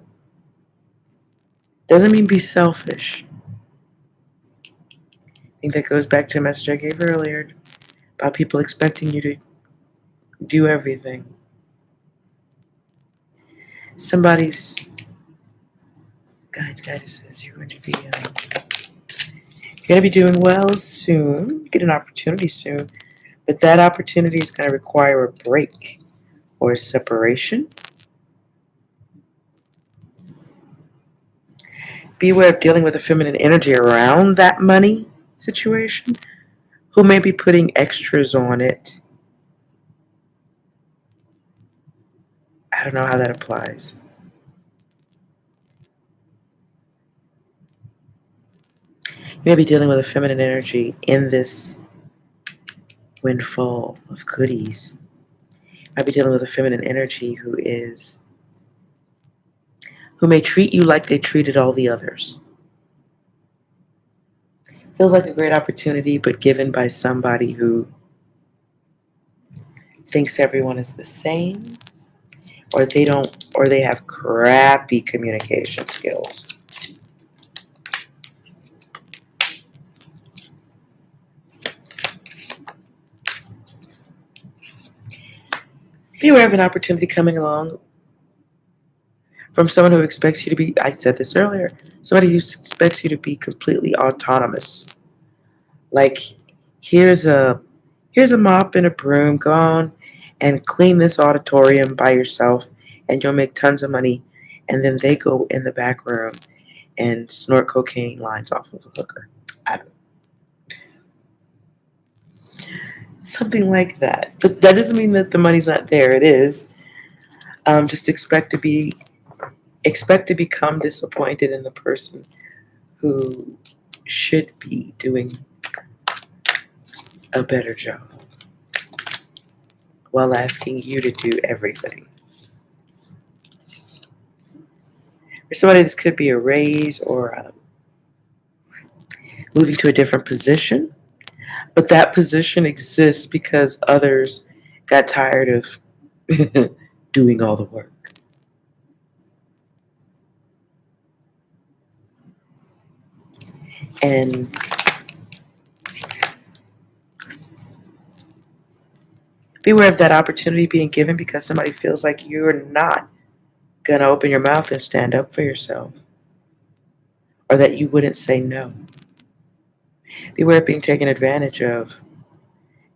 Doesn't mean be selfish. I think that goes back to a message I gave earlier about people expecting you to do everything. Somebody's Guidance says you're going to be doing well soon. You get an opportunity soon, but that opportunity is going to require a break or a separation. Be aware of dealing with the feminine energy around that money situation, who may be putting extras on it. I don't know how that applies. You may be dealing with a feminine energy in this windfall of goodies. You might be dealing with a feminine energy who may treat you like they treated all the others. Feels like a great opportunity, but given by somebody who thinks everyone is the same, or they have crappy communication skills. Be aware of an opportunity coming along from someone who expects you to be, I said this earlier, somebody who expects you to be completely autonomous. Like, here's a mop and a broom, go on and clean this auditorium by yourself and you'll make tons of money. And then they go in the back room and snort cocaine lines off of a hooker. I don't know. Something like that. But that doesn't mean that the money's not there. It is. Just expect to become disappointed in the person who should be doing a better job while asking you to do everything. For somebody, this could be a raise or moving to a different position, but that position exists because others got tired of doing all the work. And beware of that opportunity being given because somebody feels like you're not going to open your mouth and stand up for yourself, or that you wouldn't say no. Beware of being taken advantage of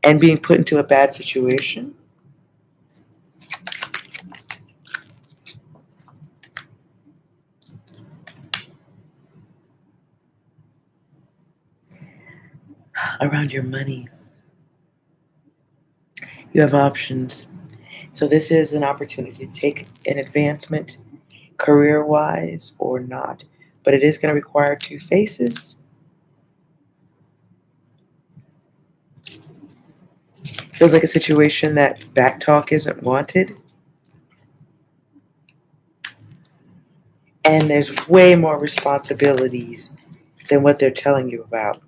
and being put into a bad situation. Around your money, you have options. So this is an opportunity to take an advancement career-wise or not, but it is going to require two faces. Feels like a situation that backtalk isn't wanted. And there's way more responsibilities than what they're telling you about.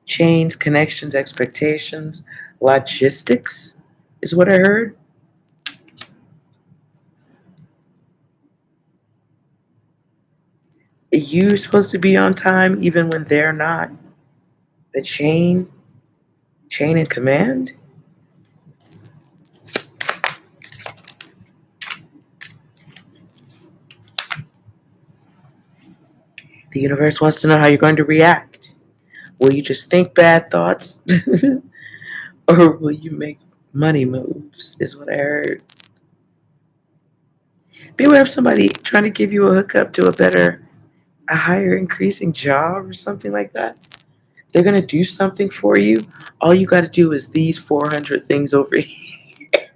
Chains, connections, expectations, logistics is what I heard. You're supposed to be on time even when they're not. The chain in command. The universe wants to know how you're going to react. Will you just think bad thoughts? Or will you make money moves, is what I heard. Beware of somebody trying to give you a hookup to a higher increasing job or something like that. They're going to do something for you. All you got to do is these 400 things over here.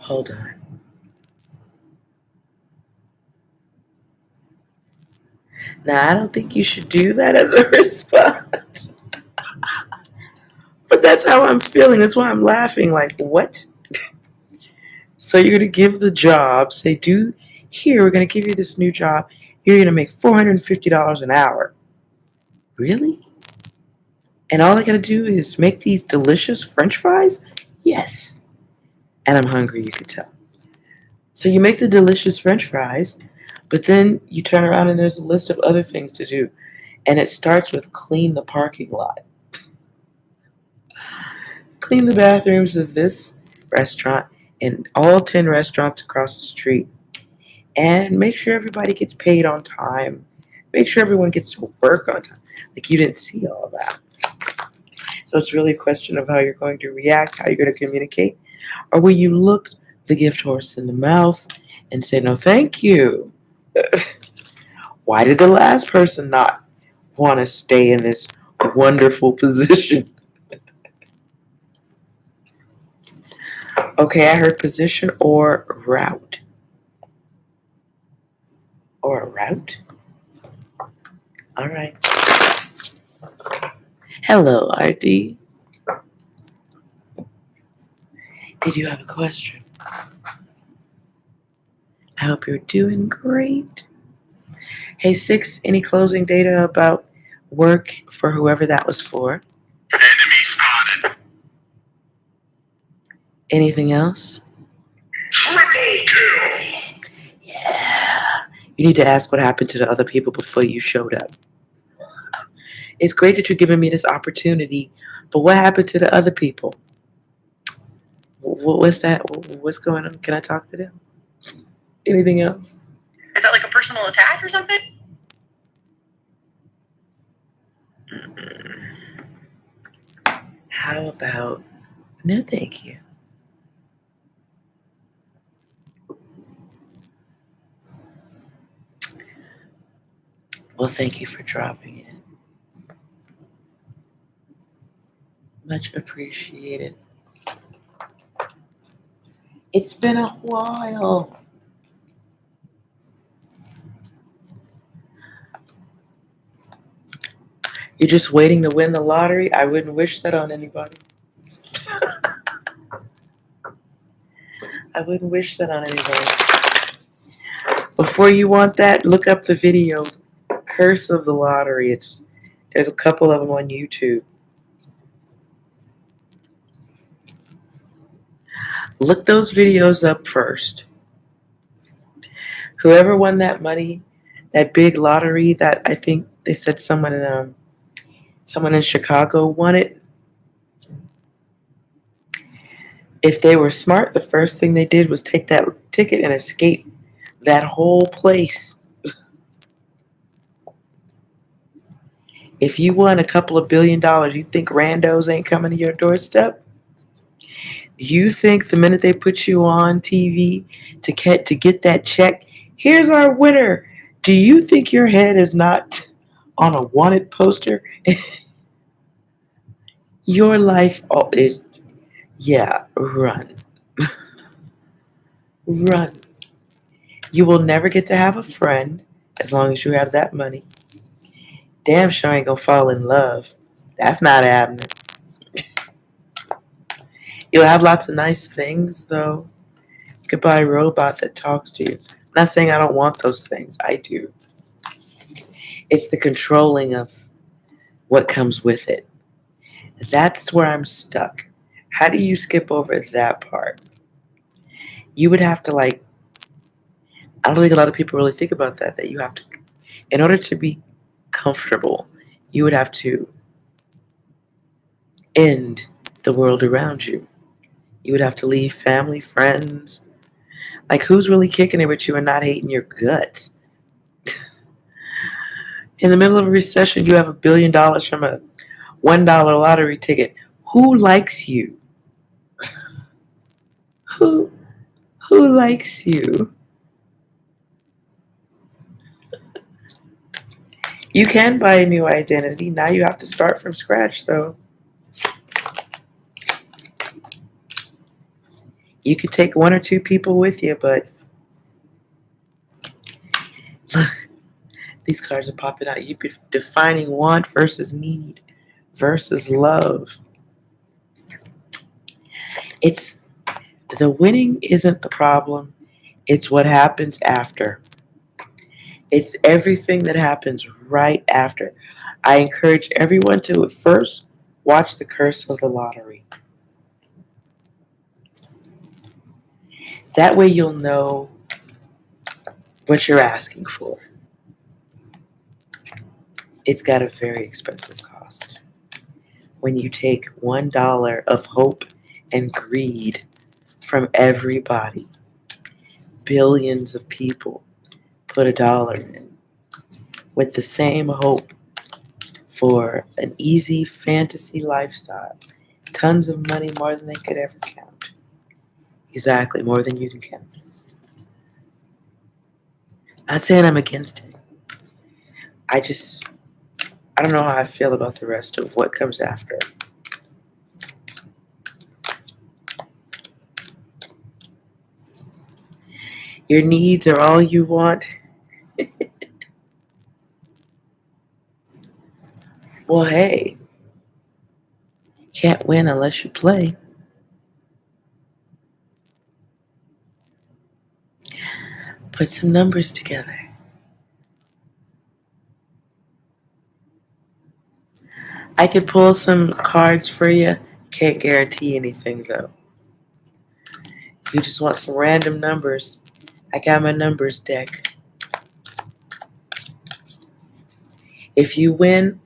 Hold on. Now, I don't think you should do that as a response. But that's how I'm feeling. That's why I'm laughing. Like, what? So you're going to give the job, say, we're going to give you this new job. You're going to make $450 an hour. Really? And all I got to do is make these delicious French fries? Yes. And I'm hungry, you could tell. So you make the delicious French fries, but then you turn around and there's a list of other things to do. And it starts with clean the parking lot. Clean the bathrooms of this restaurant in all 10 restaurants across the street. And make sure everybody gets paid on time. Make sure everyone gets to work on time. Like you didn't see all that. So it's really a question of how you're going to react, how you're going to communicate. Or will you look the gift horse in the mouth and say, no, thank you? Why did the last person not want to stay in this wonderful position? Okay, I heard position or route. Or a route? All right. Hello, RD. Did you have a question? I hope you're doing great. Hey, 6, any closing data about work for whoever that was for? Enemy spotted. Anything else? Triple kill. Yeah. You need to ask what happened to the other people before you showed up. It's great that you're giving me this opportunity, but what happened to the other people? What's that? What's going on? Can I talk to them? Anything else? Is that like a personal attack or something? How about no thank you? Well, thank you for dropping in. Much appreciated. It's been a while. You're just waiting to win the lottery? I wouldn't wish that on anybody. I wouldn't wish that on anybody. Before you want that, look up the video, Curse of the Lottery. There's a couple of them on YouTube. Look those videos up first. Whoever won that money, that big lottery that I think they said someone in Chicago won it. If they were smart, the first thing they did was take that ticket and escape that whole place. If you won a couple of $1 billion, you think randos ain't coming to your doorstep? You think the minute they put you on TV to get that check, here's our winner. Do you think your head is not on a wanted poster? Your life is, yeah, run. Run. You will never get to have a friend as long as you have that money. Damn sure ain't gonna fall in love. That's not happening. You'll have lots of nice things, though. You could buy a robot that talks to you. I'm not saying I don't want those things. I do. It's the controlling of what comes with it. That's where I'm stuck. How do you skip over that part? You would have to, I don't think a lot of people really think about that you have to, in order to be comfortable, you would have to end the world around you. You would have to leave family, friends. Like, who's really kicking it with you and not hating your guts? In the middle of a recession, you have $1 billion from a $1 lottery ticket. Who likes you? Who likes you? You can buy a new identity. Now you have to start from scratch, though. You could take 1 or 2 people with you, but look, these cards are popping out. You'd be defining want versus need versus love. It's the winning isn't the problem. It's what happens after. It's everything that happens right after. I encourage everyone to first watch The Curse of the Lottery. That way you'll know what you're asking for. It's got a very expensive cost. When you take $1 of hope and greed from everybody. Billions of people put $1 in with the same hope for an easy fantasy lifestyle. Tons of money, more than they could ever count. Exactly, more than you can count. Not saying I'm against it. I don't know how I feel about the rest of what comes after. Your needs are all you want. Well, hey, can't win unless you play. Put some numbers together. I could pull some cards for you. Can't guarantee anything though. You just want some random numbers. I got my numbers deck. If you win,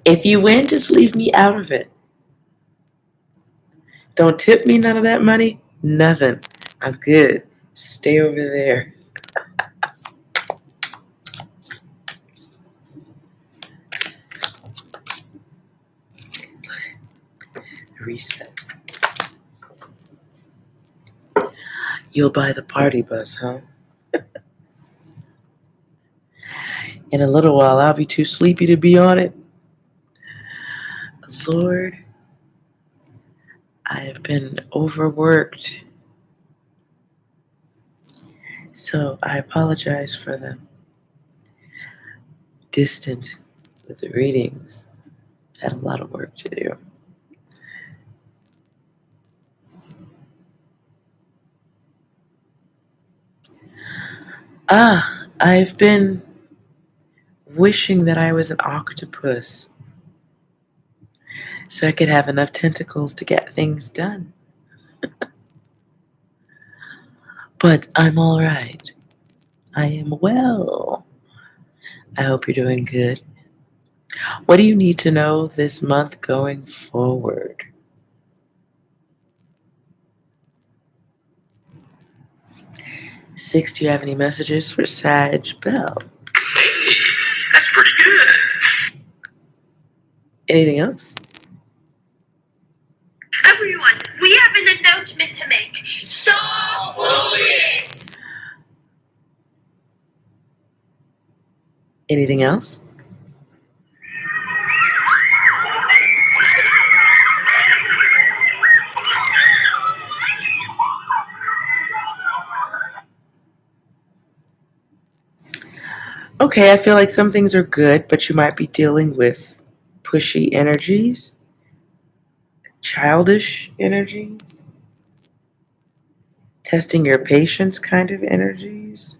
if you win, just leave me out of it. Don't tip me none of that money. Nothing. I'm good. Stay over there. Reset. You'll buy the party bus, huh? In a little while, I'll be too sleepy to be on it. Lord, I have been overworked. So I apologize for the distance with the readings. Had a lot of work to do. I've been wishing that I was an octopus so I could have enough tentacles to get things done. But I'm all right. I am well. I hope you're doing good. What do you need to know this month going forward? Six, do you have any messages for Sag Bell? Hey, that's pretty good. Anything else? Everyone, we have an announcement to make. Stop bullying! Anything else? Okay, I feel like some things are good, but you might be dealing with pushy energies, childish energies, testing your patience kind of energies.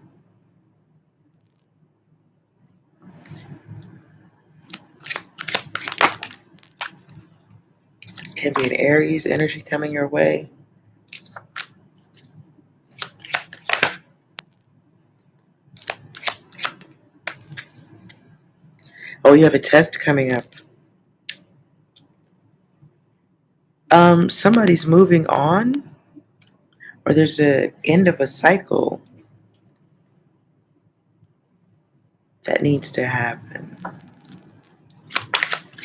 Can be an Aries energy coming your way. Oh, you have a test coming up. Somebody's moving on, or there's an end of a cycle that needs to happen.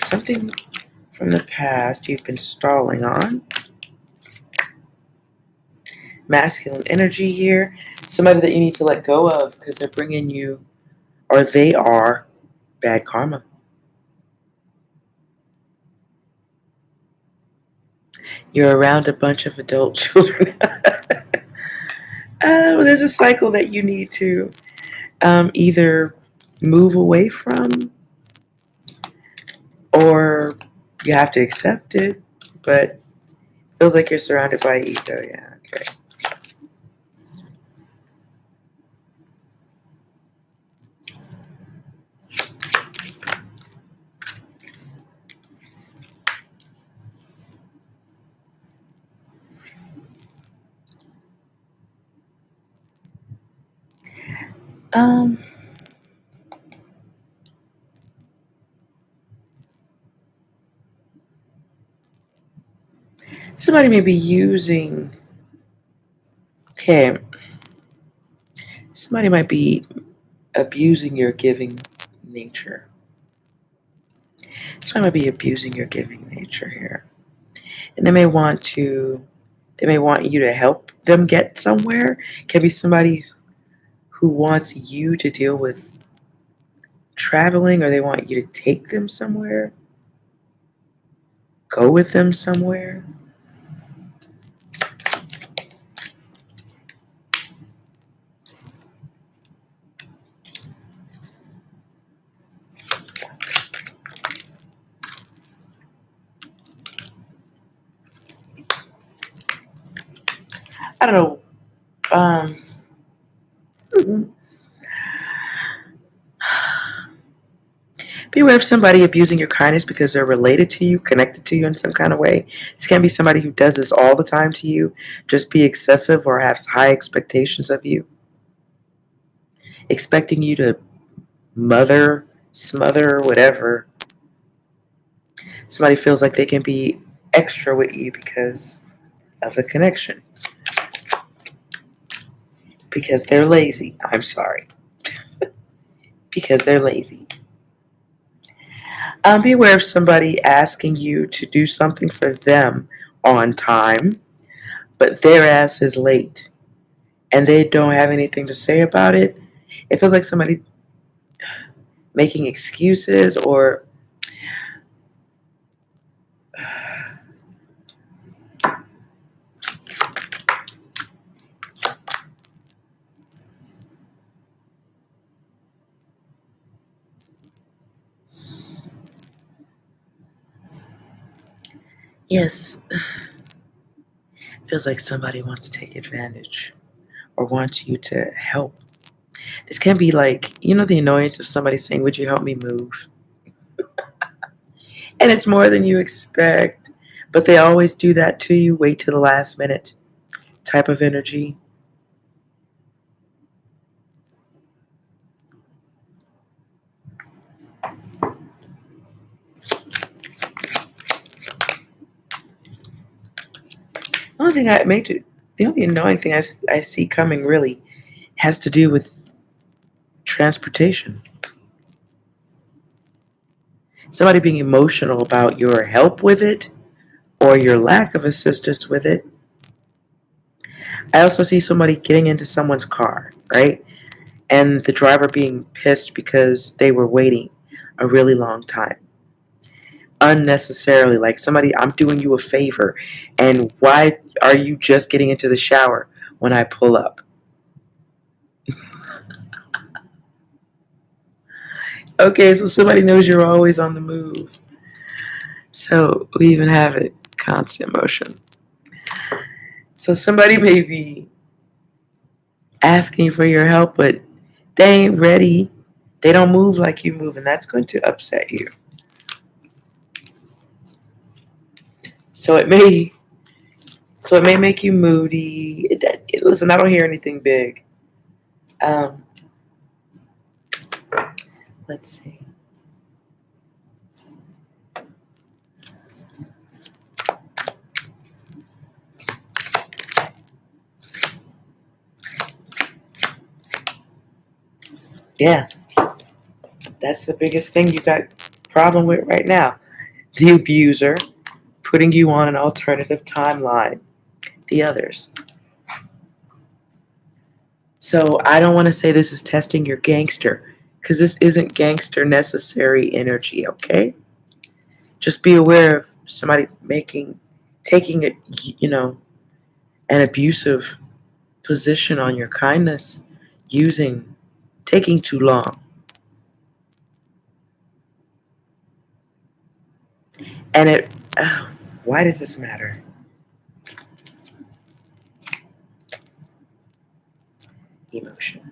Something from the past you've been stalling on. Masculine energy here. Somebody that you need to let go of because they're bringing you, or they are, bad karma. You're around a bunch of adult children. Well, there's a cycle that you need to either move away from or you have to accept it, but it feels like you're surrounded by ego. Yeah, okay. Um, Somebody may be using, okay, somebody might be abusing your giving nature. Somebody might be abusing your giving nature here. And they may want you to help them get somewhere. Can be somebody who wants you to deal with traveling, or they want you to take them somewhere, go with them somewhere. I don't know. Beware of somebody abusing your kindness because they're related to you, connected to you in some kind of way. This can be somebody who does this all the time to you, just be excessive or have high expectations of you, expecting you to mother, smother, whatever. Somebody feels like they can be extra with you because of the connection. Because they're lazy. I'm sorry. Because they're lazy. Be aware of somebody asking you to do something for them on time, but their ass is late and they don't have anything to say about it. It feels like somebody making excuses or yes, it feels like somebody wants to take advantage or wants you to help. This can be like, the annoyance of somebody saying, "Would you help me move?" And it's more than you expect, but they always do that to you, wait till the last minute type of energy. The only annoying thing I see coming really has to do with transportation. Somebody being emotional about your help with it or your lack of assistance with it. I also see somebody getting into someone's car, right? And the driver being pissed because they were waiting a really long time. Unnecessarily, like somebody, I'm doing you a favor, and why are you just getting into the shower when I pull up? Okay, so somebody knows you're always on the move. So we even have it, constant motion. So somebody may be asking for your help, but they ain't ready. They don't move like you move, and that's going to upset you. So it may make you moody. Listen, I don't hear anything big. Let's see. Yeah, that's the biggest thing you got problem with right now. The abuser putting you on an alternative timeline. The others. So I don't want to say this is testing your gangster, because this isn't gangster necessary energy, okay? Just be aware of somebody taking it, an abusive position on your kindness, taking too long. And why does this matter? Emotion.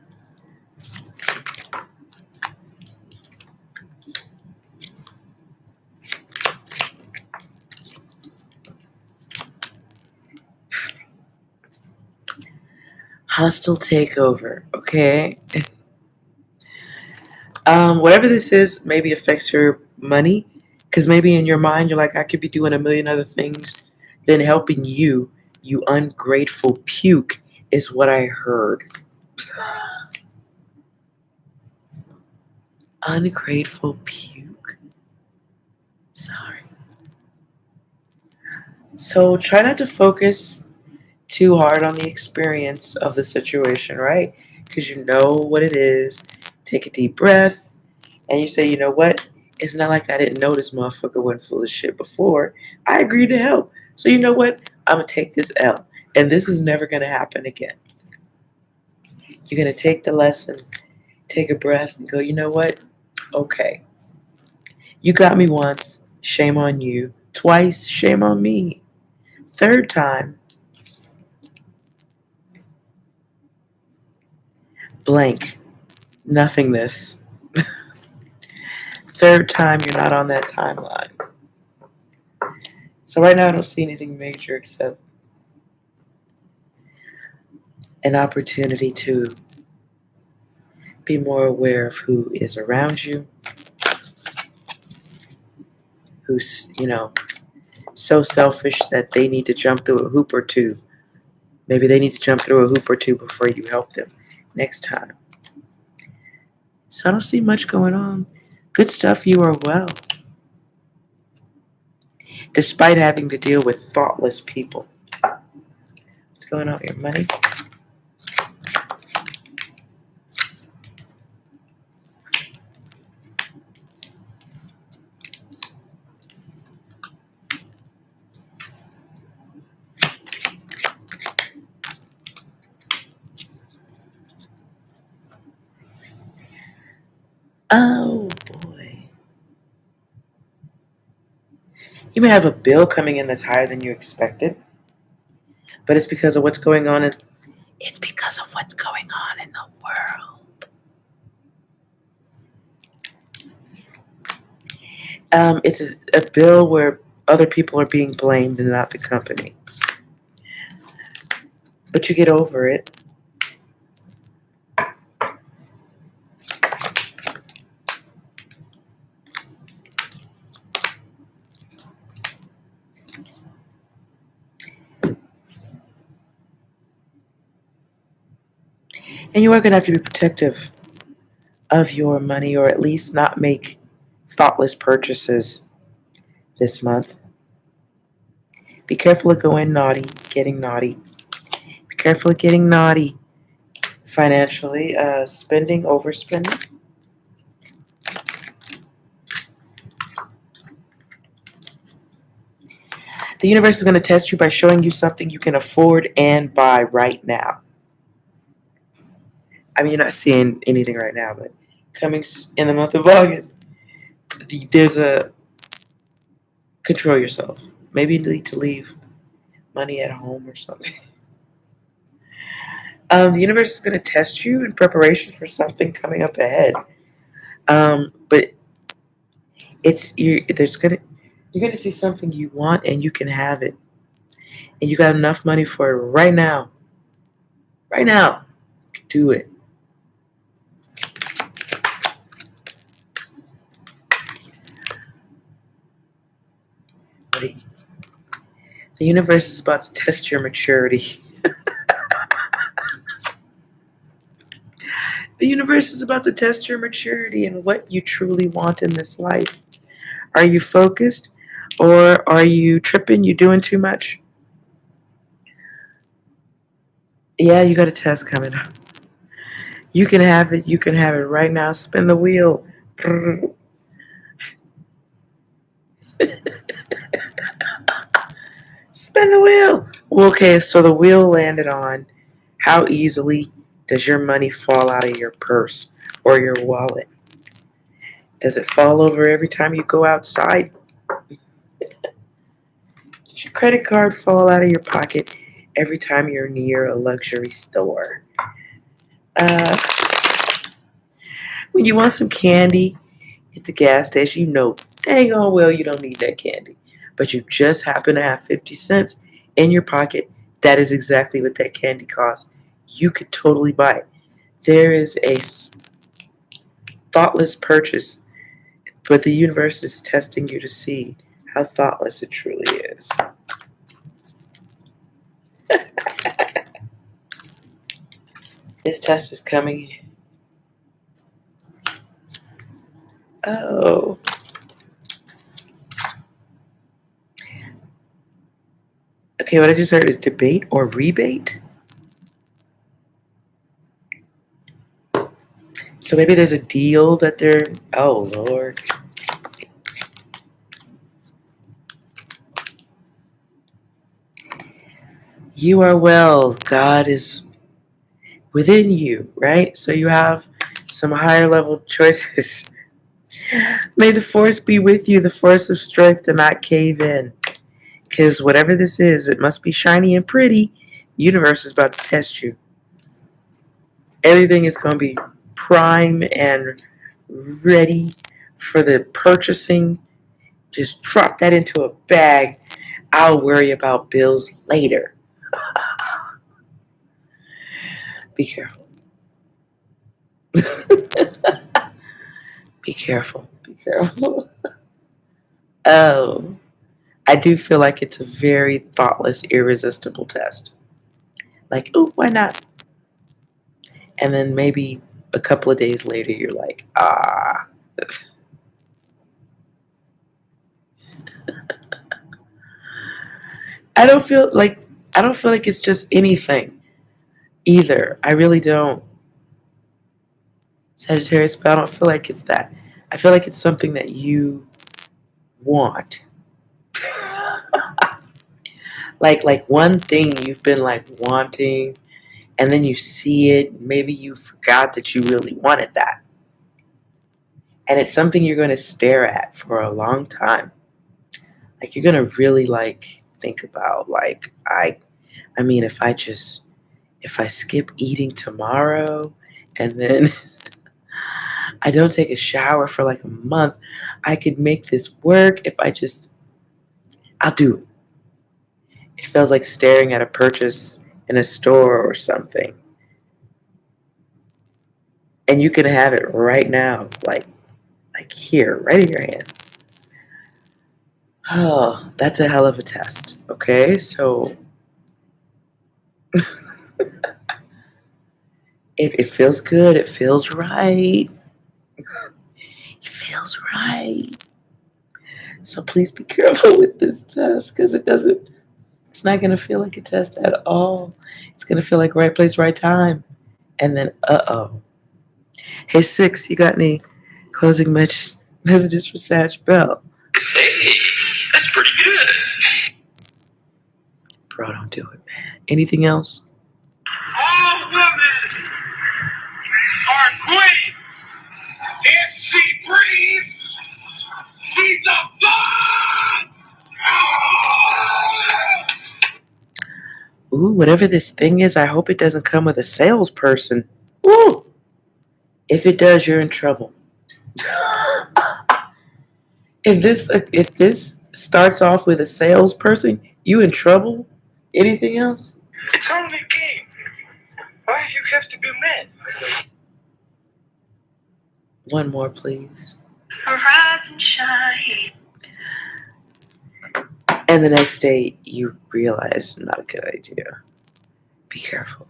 Hostile takeover, okay? Whatever this is, maybe affects your money, because maybe in your mind you're like, I could be doing a million other things, than helping you, you ungrateful puke, is what I heard. Ungrateful puke. Sorry. So try not to focus too hard on the experience of the situation, right? Because you know what it is. Take a deep breath and you say, you know what? It's not like I didn't know this motherfucker wasn't full of shit before. I agreed to help. So you know what? I'm going to take this L. And this is never going to happen again. You're going to take the lesson, take a breath, and go, you know what? Okay. You got me once. Shame on you. Twice. Shame on me. Third time. Blank. Nothingness. Third time, you're not on that timeline. So right now, I don't see anything major except an opportunity to be more aware of who is around you, who's, so selfish that they need to jump through a hoop or two. Maybe they need to jump through a hoop or two before you help them next time. So I don't see much going on. Good stuff, you are well. Despite having to deal with thoughtless people. What's going on with your money? Oh boy. You may have a bill coming in that's higher than you expected, but it's because of what's going on in the world. It's a bill where other people are being blamed and not the company. But you get over it. And you are going to have to be protective of your money, or at least not make thoughtless purchases this month. Be careful of getting naughty. Be careful of getting naughty financially, spending, overspending. The universe is going to test you by showing you something you can afford and buy right now. I mean, you're not seeing anything right now, but coming in the month of August, there's a control yourself. Maybe you need to leave money at home or something. The universe is going to test you in preparation for something coming up ahead. But you're going to see something you want and you can have it. And you got enough money for it right now. Right now. You can do it. The universe is about to test your maturity. The universe is about to test your maturity and what you truly want in this life. Are you focused or are you tripping? You doing too much? Yeah, you got a test coming up. You can have it. You can have it right now. Spin the wheel. Spin the wheel. Okay, so the wheel landed on how easily does your money fall out of your purse or your wallet? Does it fall over every time you go outside? Does your credit card fall out of your pocket every time you're near a luxury store? When you want some candy at the gas station, you know dang on well you don't need that candy. But you just happen to have 50 cents in your pocket. That is exactly what that candy costs. You could totally buy it. There is a thoughtless purchase, but the universe is testing you to see how thoughtless it truly is. This test is coming. Oh. Okay, what I just heard is debate or rebate. So maybe there's a deal that they're. Oh, Lord. You are well. God is within you, right? So you have some higher level choices. May the force be with you, the force of strength to not cave in. Because whatever this is, it must be shiny and pretty. The universe is about to test you. Everything is going to be prime and ready for the purchasing. Just drop that into a bag. I'll worry about bills later. Be careful. Be careful. Be careful. Oh, I do feel like it's a very thoughtless, irresistible test. Like, oh, why not? And then maybe a couple of days later, you're like, ah. I don't feel like it's just anything either. I really don't. Sagittarius, but I don't feel like it's that. I feel like it's something that you want. like one thing you've been like wanting, and then you see it. Maybe you forgot that you really wanted that, and it's something you're going to stare at for a long time. Like you're going to really like think about like I mean if I skip eating tomorrow and then I don't take a shower for like a month, I could make this work if I'll do it. It feels like staring at a purchase in a store or something. And you can have it right now, like here, right in your hand. Oh, that's a hell of a test. Okay, so it feels good. It feels right. It feels right. So please be careful with this test because it's not going to feel like a test at all. It's going to feel like right place, right time. And then, uh-oh. Hey, Six, you got any closing messages for Sag Bell? Hey, that's pretty good. Bro, don't do it, man. Anything else? All women are queens. If she breathes, she's a god. Ooh, whatever this thing is, I hope it doesn't come with a salesperson. Ooh! If it does, you're in trouble. If this starts off with a salesperson, you in trouble? Anything else? It's only a game. Why you have to be mad? One more, please. Rise and shine. And the next day, you realize not a good idea. Be careful.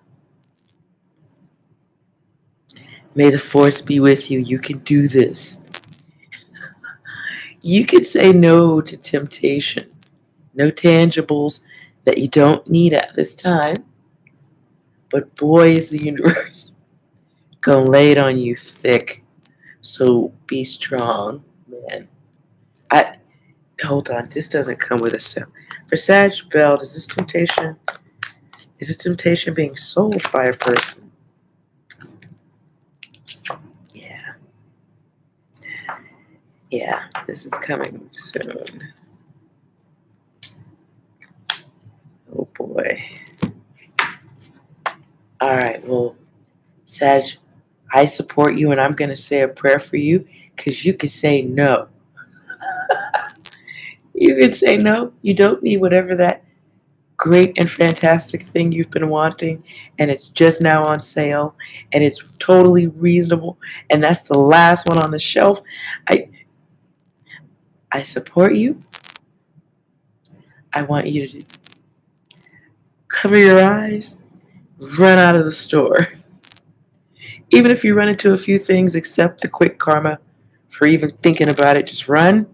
May the force be with you. You can do this. You can say no to temptation. No tangibles that you don't need at this time. But boy, is the universe gonna lay it on you thick. So be strong, man. Hold on. This doesn't come with a sale. For Sag Bell, is this temptation being sold by a person? Yeah. Yeah, this is coming soon. Oh boy. Alright, well, Sag, I support you and I'm going to say a prayer for you because you can say no. You can say no. You don't need whatever that great and fantastic thing you've been wanting and it's just now on sale and it's totally reasonable and that's the last one on the shelf. I support you. I want you to cover your eyes, run out of the store. Even if you run into a few things, accept the quick karma for even thinking about it. Just run.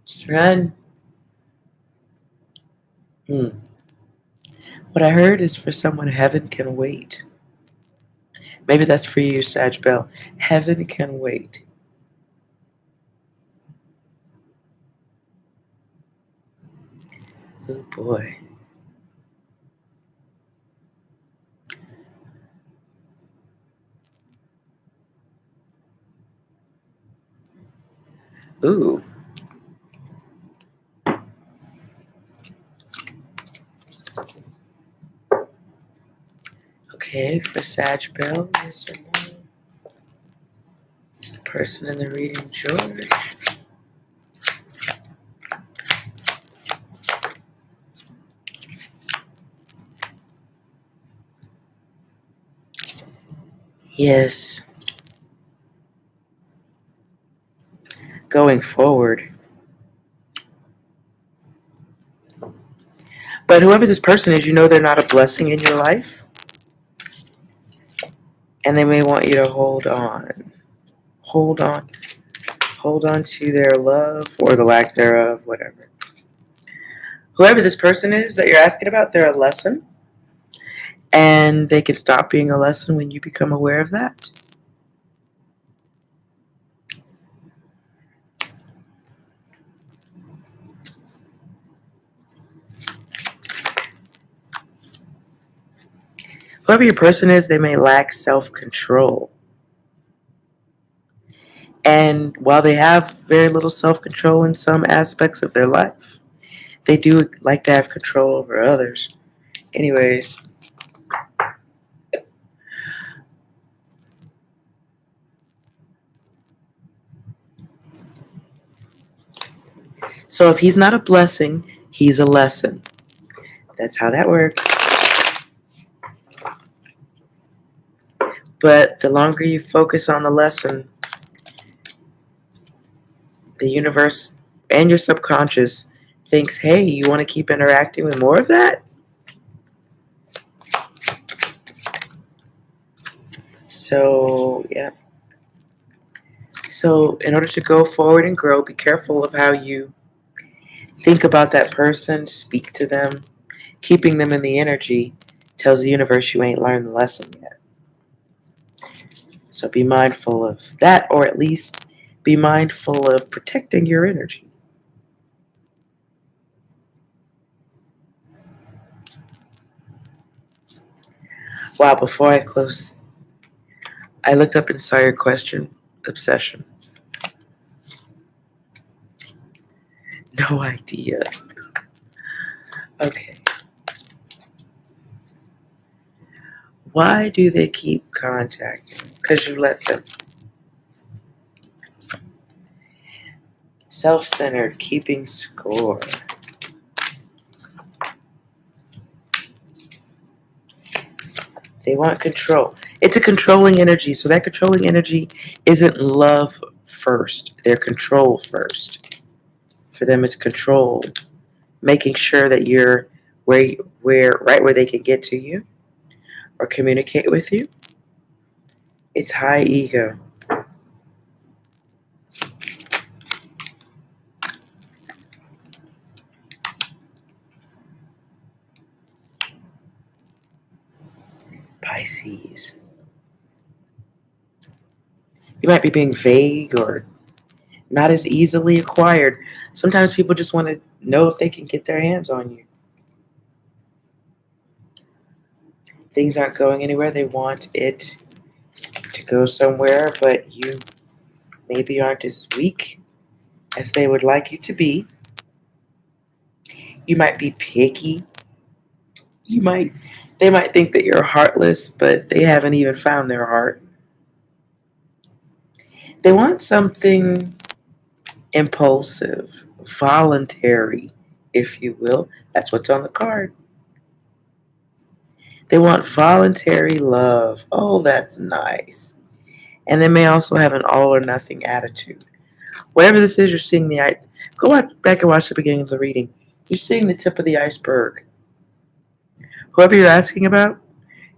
Just run. What I heard is for someone, heaven can wait. Maybe that's for you, Sag Bell. Heaven can wait. Oh boy. Ooh. Okay, for Sag Bell, yes or no? Is the person in the reading George? Yes. Going forward. But whoever this person is, you know they're not a blessing in your life. And they may want you to hold on. Hold on. Hold on to their love or the lack thereof, whatever. Whoever this person is that you're asking about, they're a lesson. And they can stop being a lesson when you become aware of that. Whoever your person is, they may lack self-control. And while they have very little self-control in some aspects of their life, they do like to have control over others. Anyways. So if he's not a blessing, he's a lesson. That's how that works. But the longer you focus on the lesson, the universe and your subconscious thinks, hey, you want to keep interacting with more of that? So, yeah. So in order to go forward and grow, be careful of how you think about that person, speak to them. Keeping them in the energy tells the universe you ain't learned the lesson yet. So be mindful of that, or at least be mindful of protecting your energy. Wow, before I close, I looked up and saw your question, obsession. No idea. Okay. Why do they keep contacting? Because you let them. Self-centered, keeping score. They want control. It's a controlling energy, so that controlling energy isn't love first. They're control first. For them, it's control. Making sure that you're right where they can get to you or communicate with you. It's high ego. Pisces. You might be being vague or not as easily acquired. Sometimes people just want to know if they can get their hands on you. Things aren't going anywhere. They want it to go somewhere, but you maybe aren't as weak as they would like you to be. You might be picky. They might think that you're heartless, but they haven't even found their heart. They want something impulsive, voluntary, if you will. That's what's on the card. They want voluntary love. Oh, that's nice. And they may also have an all or nothing attitude. Whatever this is, you're seeing go back and watch the beginning of the reading. You're seeing the tip of the iceberg. Whoever you're asking about,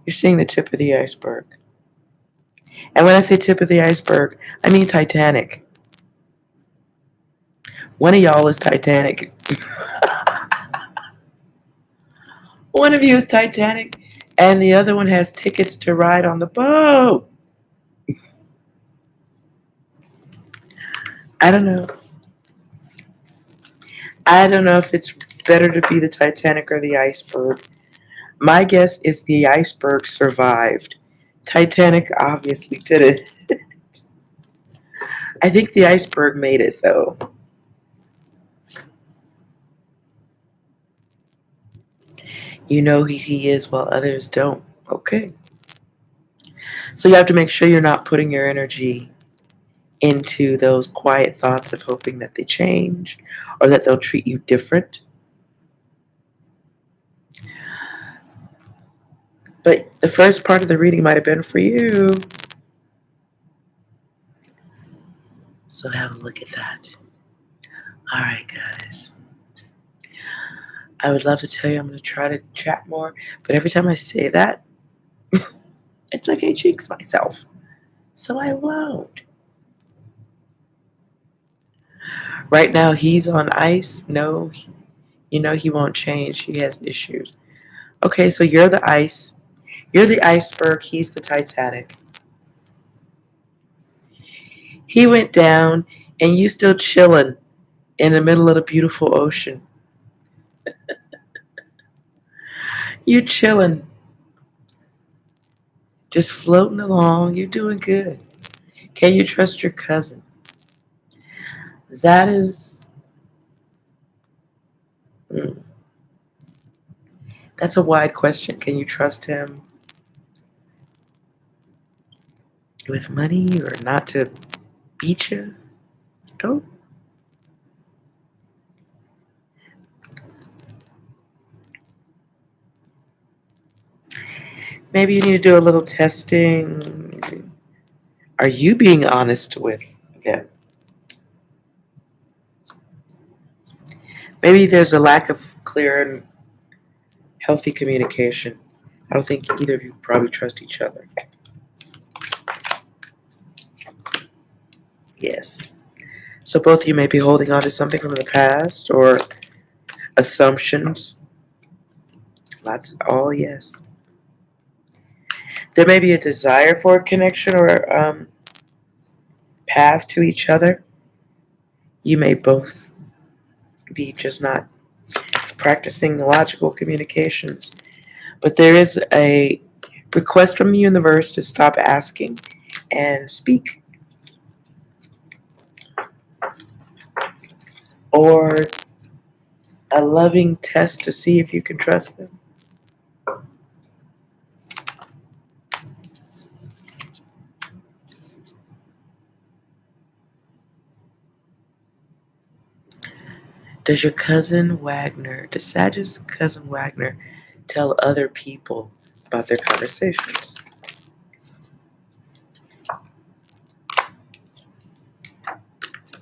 You're seeing the tip of the iceberg. And when I say tip of the iceberg, I mean Titanic. One of y'all is Titanic. One of you is Titanic, and the other one has tickets to ride on the boat. I don't know. I don't know if it's better to be the Titanic or the iceberg. My guess is the iceberg survived. Titanic obviously didn't. I think the iceberg made it, though. You know who he is while others don't. Okay. So you have to make sure you're not putting your energy into those quiet thoughts of hoping that they change or that they'll treat you different. But the first part of the reading might have been for you. So have a look at that. All right, guys. I would love to tell you I'm going to try to chat more, but every time I say that, it's like I jinx myself. So I won't. Right now, he's on ice. No, you know he won't change. He has issues. Okay, so you're the ice. You're the iceberg. He's the Titanic. He went down, and you still chilling in the middle of the beautiful ocean. You're chilling. Just floating along. You're doing good. Can you trust your cousin? That is... That's a wide question. Can you trust him with money or not to beat you? Oh. Maybe you need to do a little testing. Are you being honest with them? Maybe there's a lack of clear and healthy communication. I don't think either of you probably trust each other. Yes. So both of you may be holding on to something from the past or assumptions. All yes. There may be a desire for a connection or a path to each other. You may both be just not practicing logical communications. But there is a request from the universe to stop asking and speak. Or a loving test to see if you can trust them. Does your cousin Wagner, does Sagitt's cousin Wagner tell other people about their conversations?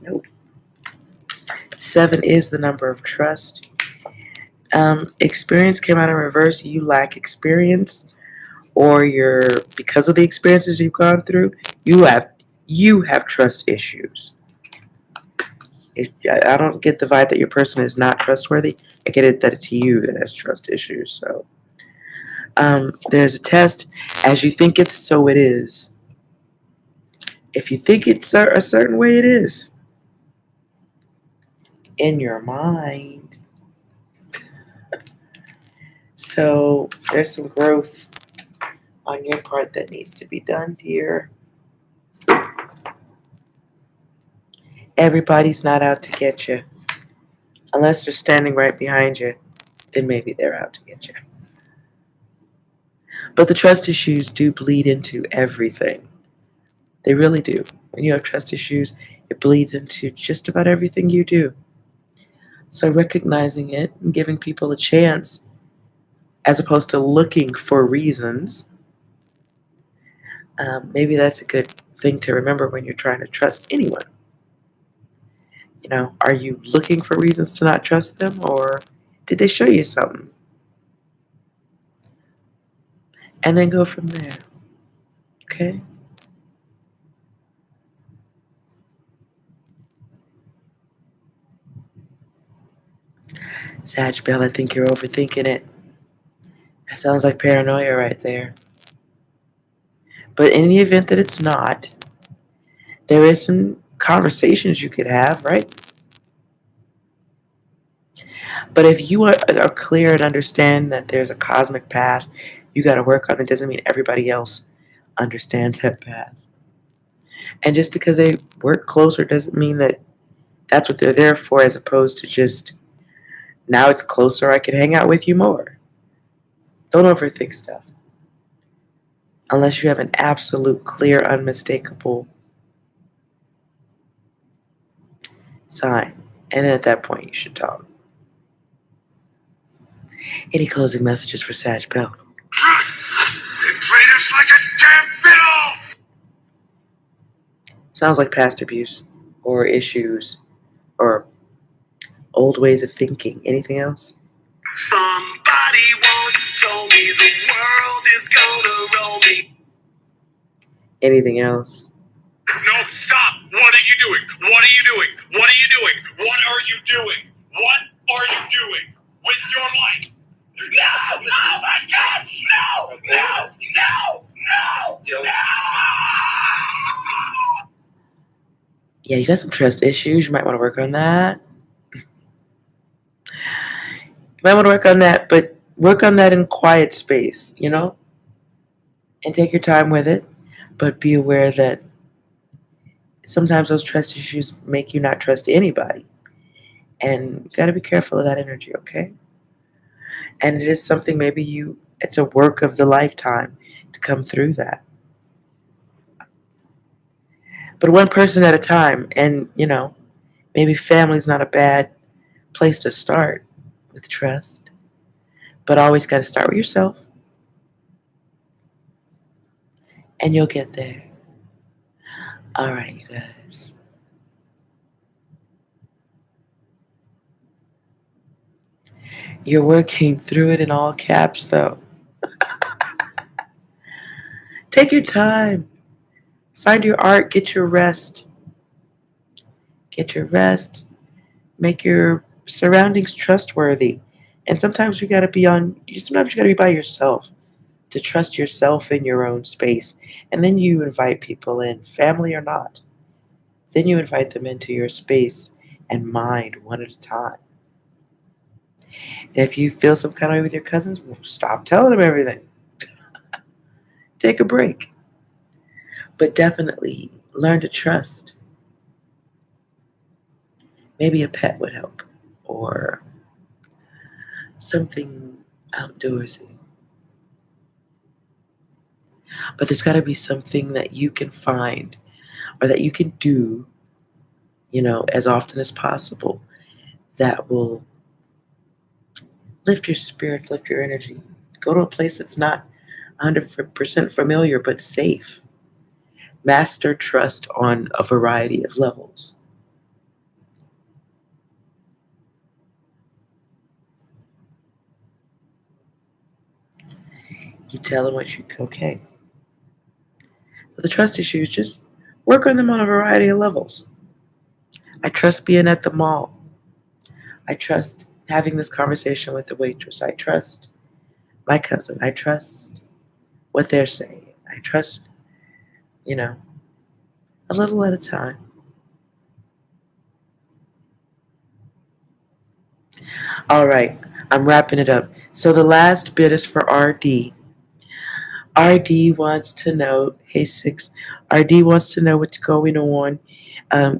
Nope. 7 is the number of trust. Experience came out in reverse. You lack experience, or because of the experiences you've gone through, you have trust issues. I don't get the vibe that your person is not trustworthy. I get it that it's you that has trust issues. So there's a test. As you think it, so it is. If you think it's a certain way, it is. In your mind. So there's some growth on your part that needs to be done, dear. Everybody's not out to get you. Unless they're standing right behind you, then maybe they're out to get you. But the trust issues do bleed into everything. They really do. When you have trust issues, it bleeds into just about everything you do. So recognizing it and giving people a chance, as opposed to looking for reasons, maybe that's a good thing to remember when you're trying to trust anyone. You know, are you looking for reasons to not trust them, or did they show you something? and then go from there. Okay? Sag Bell, I think you're overthinking it. That sounds like paranoia right there. But in the event that it's not, there is some conversations you could have, right? But if you are clear and understand that there's a cosmic path you got to work on, that doesn't mean everybody else understands that path. And just because they work closer doesn't mean that that's what they're there for, as opposed to just, now it's closer, I can hang out with you more. Don't overthink stuff. Unless you have an absolute, clear, unmistakable sign. And at that point, you should talk. Any closing messages for Sag Bell? They played us like a damn fiddle! Sounds like past abuse or issues or old ways of thinking. Anything else? Somebody once told me the world is gonna roll me. Anything else? No, stop! What are you doing? What are you doing? What are you doing? What are you doing? What are you doing with your life? No! Oh my God! No! No! No! No! Still. No! Yeah, you got some trust issues. You might want to work on that. You might want to work on that, but work on that in quiet space, you know? And take your time with it, but be aware that sometimes those trust issues make you not trust anybody. And you got to be careful of that energy, okay? And it is something it's a work of the lifetime to come through that. But one person at a time, and, maybe family's not a bad place to start with trust. But always got to start with yourself. And you'll get there. All right, you guys. You're working through it in all caps, though. Take your time. Find your art. Get your rest. Get your rest. Make your surroundings trustworthy. And sometimes you gotta be by yourself to trust yourself in your own space. And then you invite people in, family or not. Then you invite them into your space and mind one at a time. And if you feel some kind of way with your cousins, stop telling them everything. Take a break. But definitely learn to trust. Maybe a pet would help. Or something outdoorsy. But there's got to be something that you can find or that you can do, as often as possible that will lift your spirit, lift your energy. Go to a place that's not 100% familiar but safe. Master trust on a variety of levels. You tell them okay. But the trust issues, just work on them on a variety of levels. I trust being at the mall. I trust having this conversation with the waitress. I trust my cousin. I trust what they're saying. I trust, a little at a time. All right, I'm wrapping it up. So the last bit is for RD. RD wants to know, hey Six, RD wants to know what's going on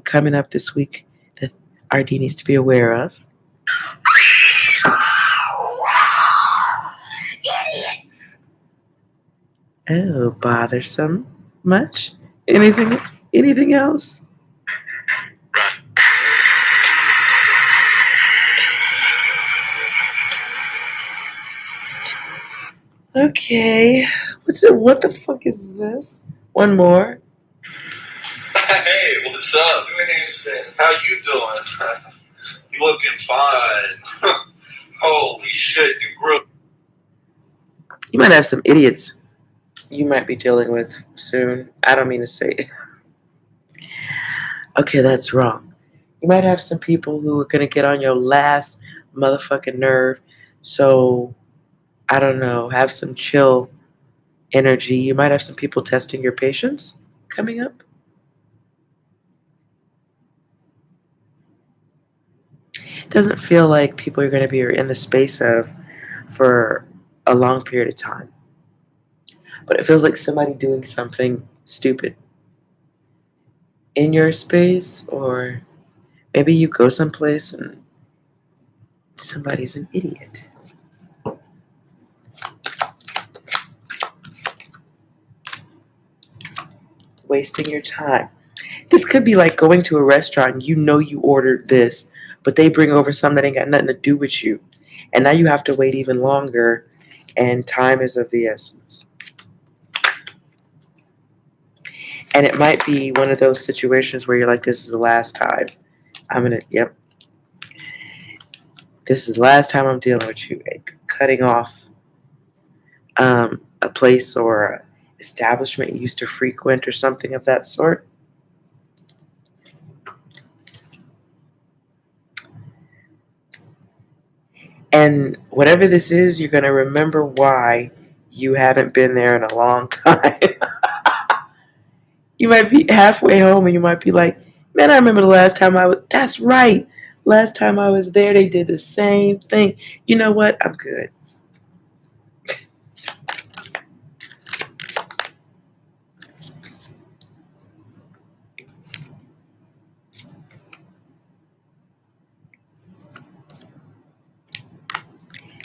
coming up this week that RD needs to be aware of. Oh, bothersome. Much? Anything else? Okay. What the fuck is this? One more. Hey, what's up? How you doing? You looking fine. Holy shit, you grew. You might have some idiots you might be dealing with soon. I don't mean to say. Okay, that's wrong. You might have some people who are gonna get on your last motherfucking nerve. So I don't know. Have some chill energy. You might have some people testing your patience coming up. Doesn't feel like people are going to be in the space of for a long period of time. But it feels like somebody doing something stupid in your space, or maybe you go someplace and somebody's an idiot. Wasting your time. This could be like going to a restaurant and you know you ordered this, but they bring over something that ain't got nothing to do with you. And now you have to wait even longer, and time is of the essence. And it might be one of those situations where you're like, this is the last time. This is the last time I'm dealing with you. Cutting off a place or a establishment you used to frequent or something of that sort. And whatever this is, you're going to remember why you haven't been there in a long time. You might be halfway home and you might be like, man, I remember the last time that's right. Last time I was there, they did the same thing. You know what? I'm good.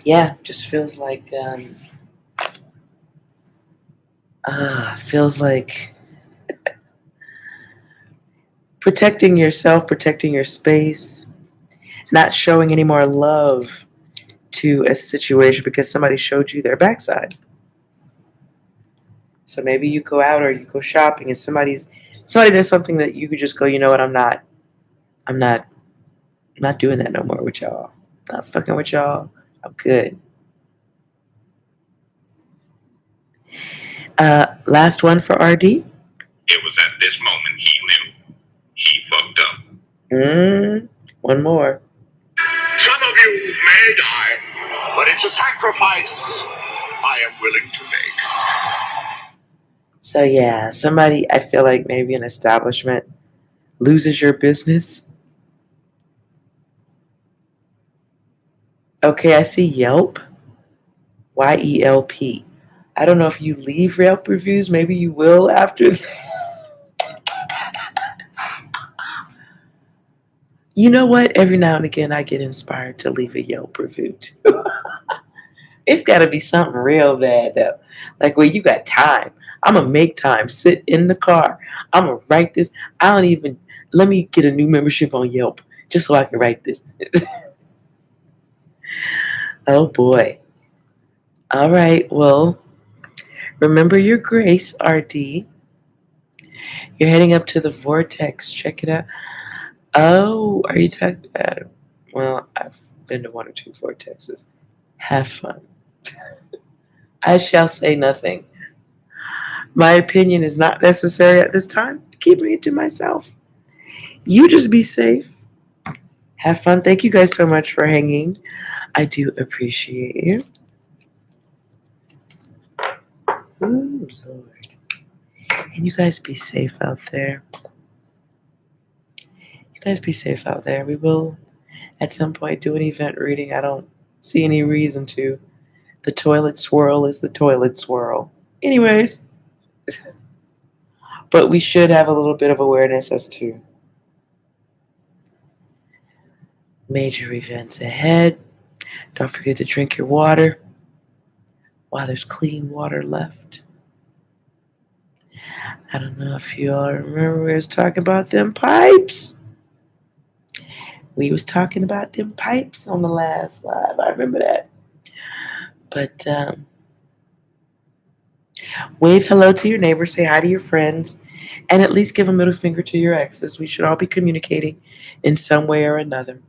Yeah, just feels like protecting yourself, protecting your space, not showing any more love to a situation because somebody showed you their backside. So maybe you go out or you go shopping and somebody does something that you could just go, you know what, I'm not doing that no more with y'all. Not fucking with y'all. I'm good. Last one for RD. It was at this moment he knew. He fucked up. One more. Some of you may die, but it's a sacrifice I am willing to make. So yeah, somebody, I feel like maybe an establishment loses your business. Okay, I see Yelp. YELP. I don't know if you leave Yelp reviews. Maybe you will after that. You know what? Every now and again, I get inspired to leave a Yelp review too. It's got to be something real bad though. Like where you got time. I'm going to make time. Sit in the car. I'm going to write this. Let me get a new membership on Yelp just so I can write this. Oh boy. All right. Well, remember your grace, RD. You're heading up to the vortex. Check it out. Oh, are you talking about it? Well, I've been to one or two vortexes. Have fun. I shall say nothing. My opinion is not necessary at this time. Keeping it to myself. You just be safe. Have fun. Thank you guys so much for hanging. I do appreciate you. Ooh, Lord. And you guys be safe out there. You guys be safe out there. We will, at some point, do an event reading. I don't see any reason to. The toilet swirl is the toilet swirl. Anyways. But we should have a little bit of awareness as to major events ahead. Don't forget to drink your water while there's clean water left. I don't know if you all remember we was talking about them pipes. We was talking about them pipes on the last live. I remember that. But wave hello to your neighbors, say hi to your friends, and at least give a middle finger to your exes. We should all be communicating in some way or another.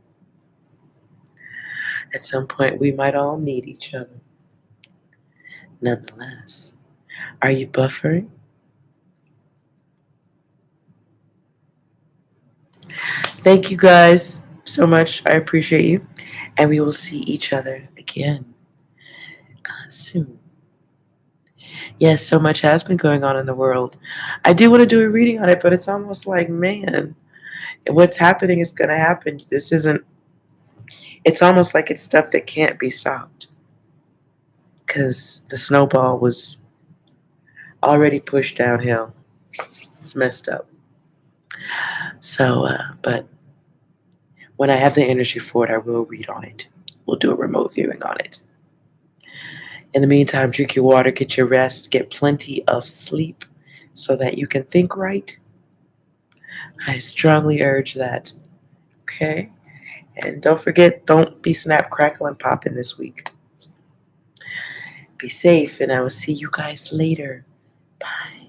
At some point, we might all need each other. Nonetheless, Are you buffering? Thank you guys so much. I appreciate you. And we will see each other again soon. Yes, so much has been going on in the world. I do want to do a reading on it, but it's almost like, man, what's happening is going to happen. This isn't, it's almost like it's stuff that can't be stopped. Because the snowball was already pushed downhill. It's messed up. So, but when I have the energy for it, I will read on it. We'll do a remote viewing on it. In the meantime, drink your water, get your rest, get plenty of sleep so that you can think right. I strongly urge that. Okay? And don't forget, don't be snap, crackle, and popping this week. Be safe, and I will see you guys later. Bye.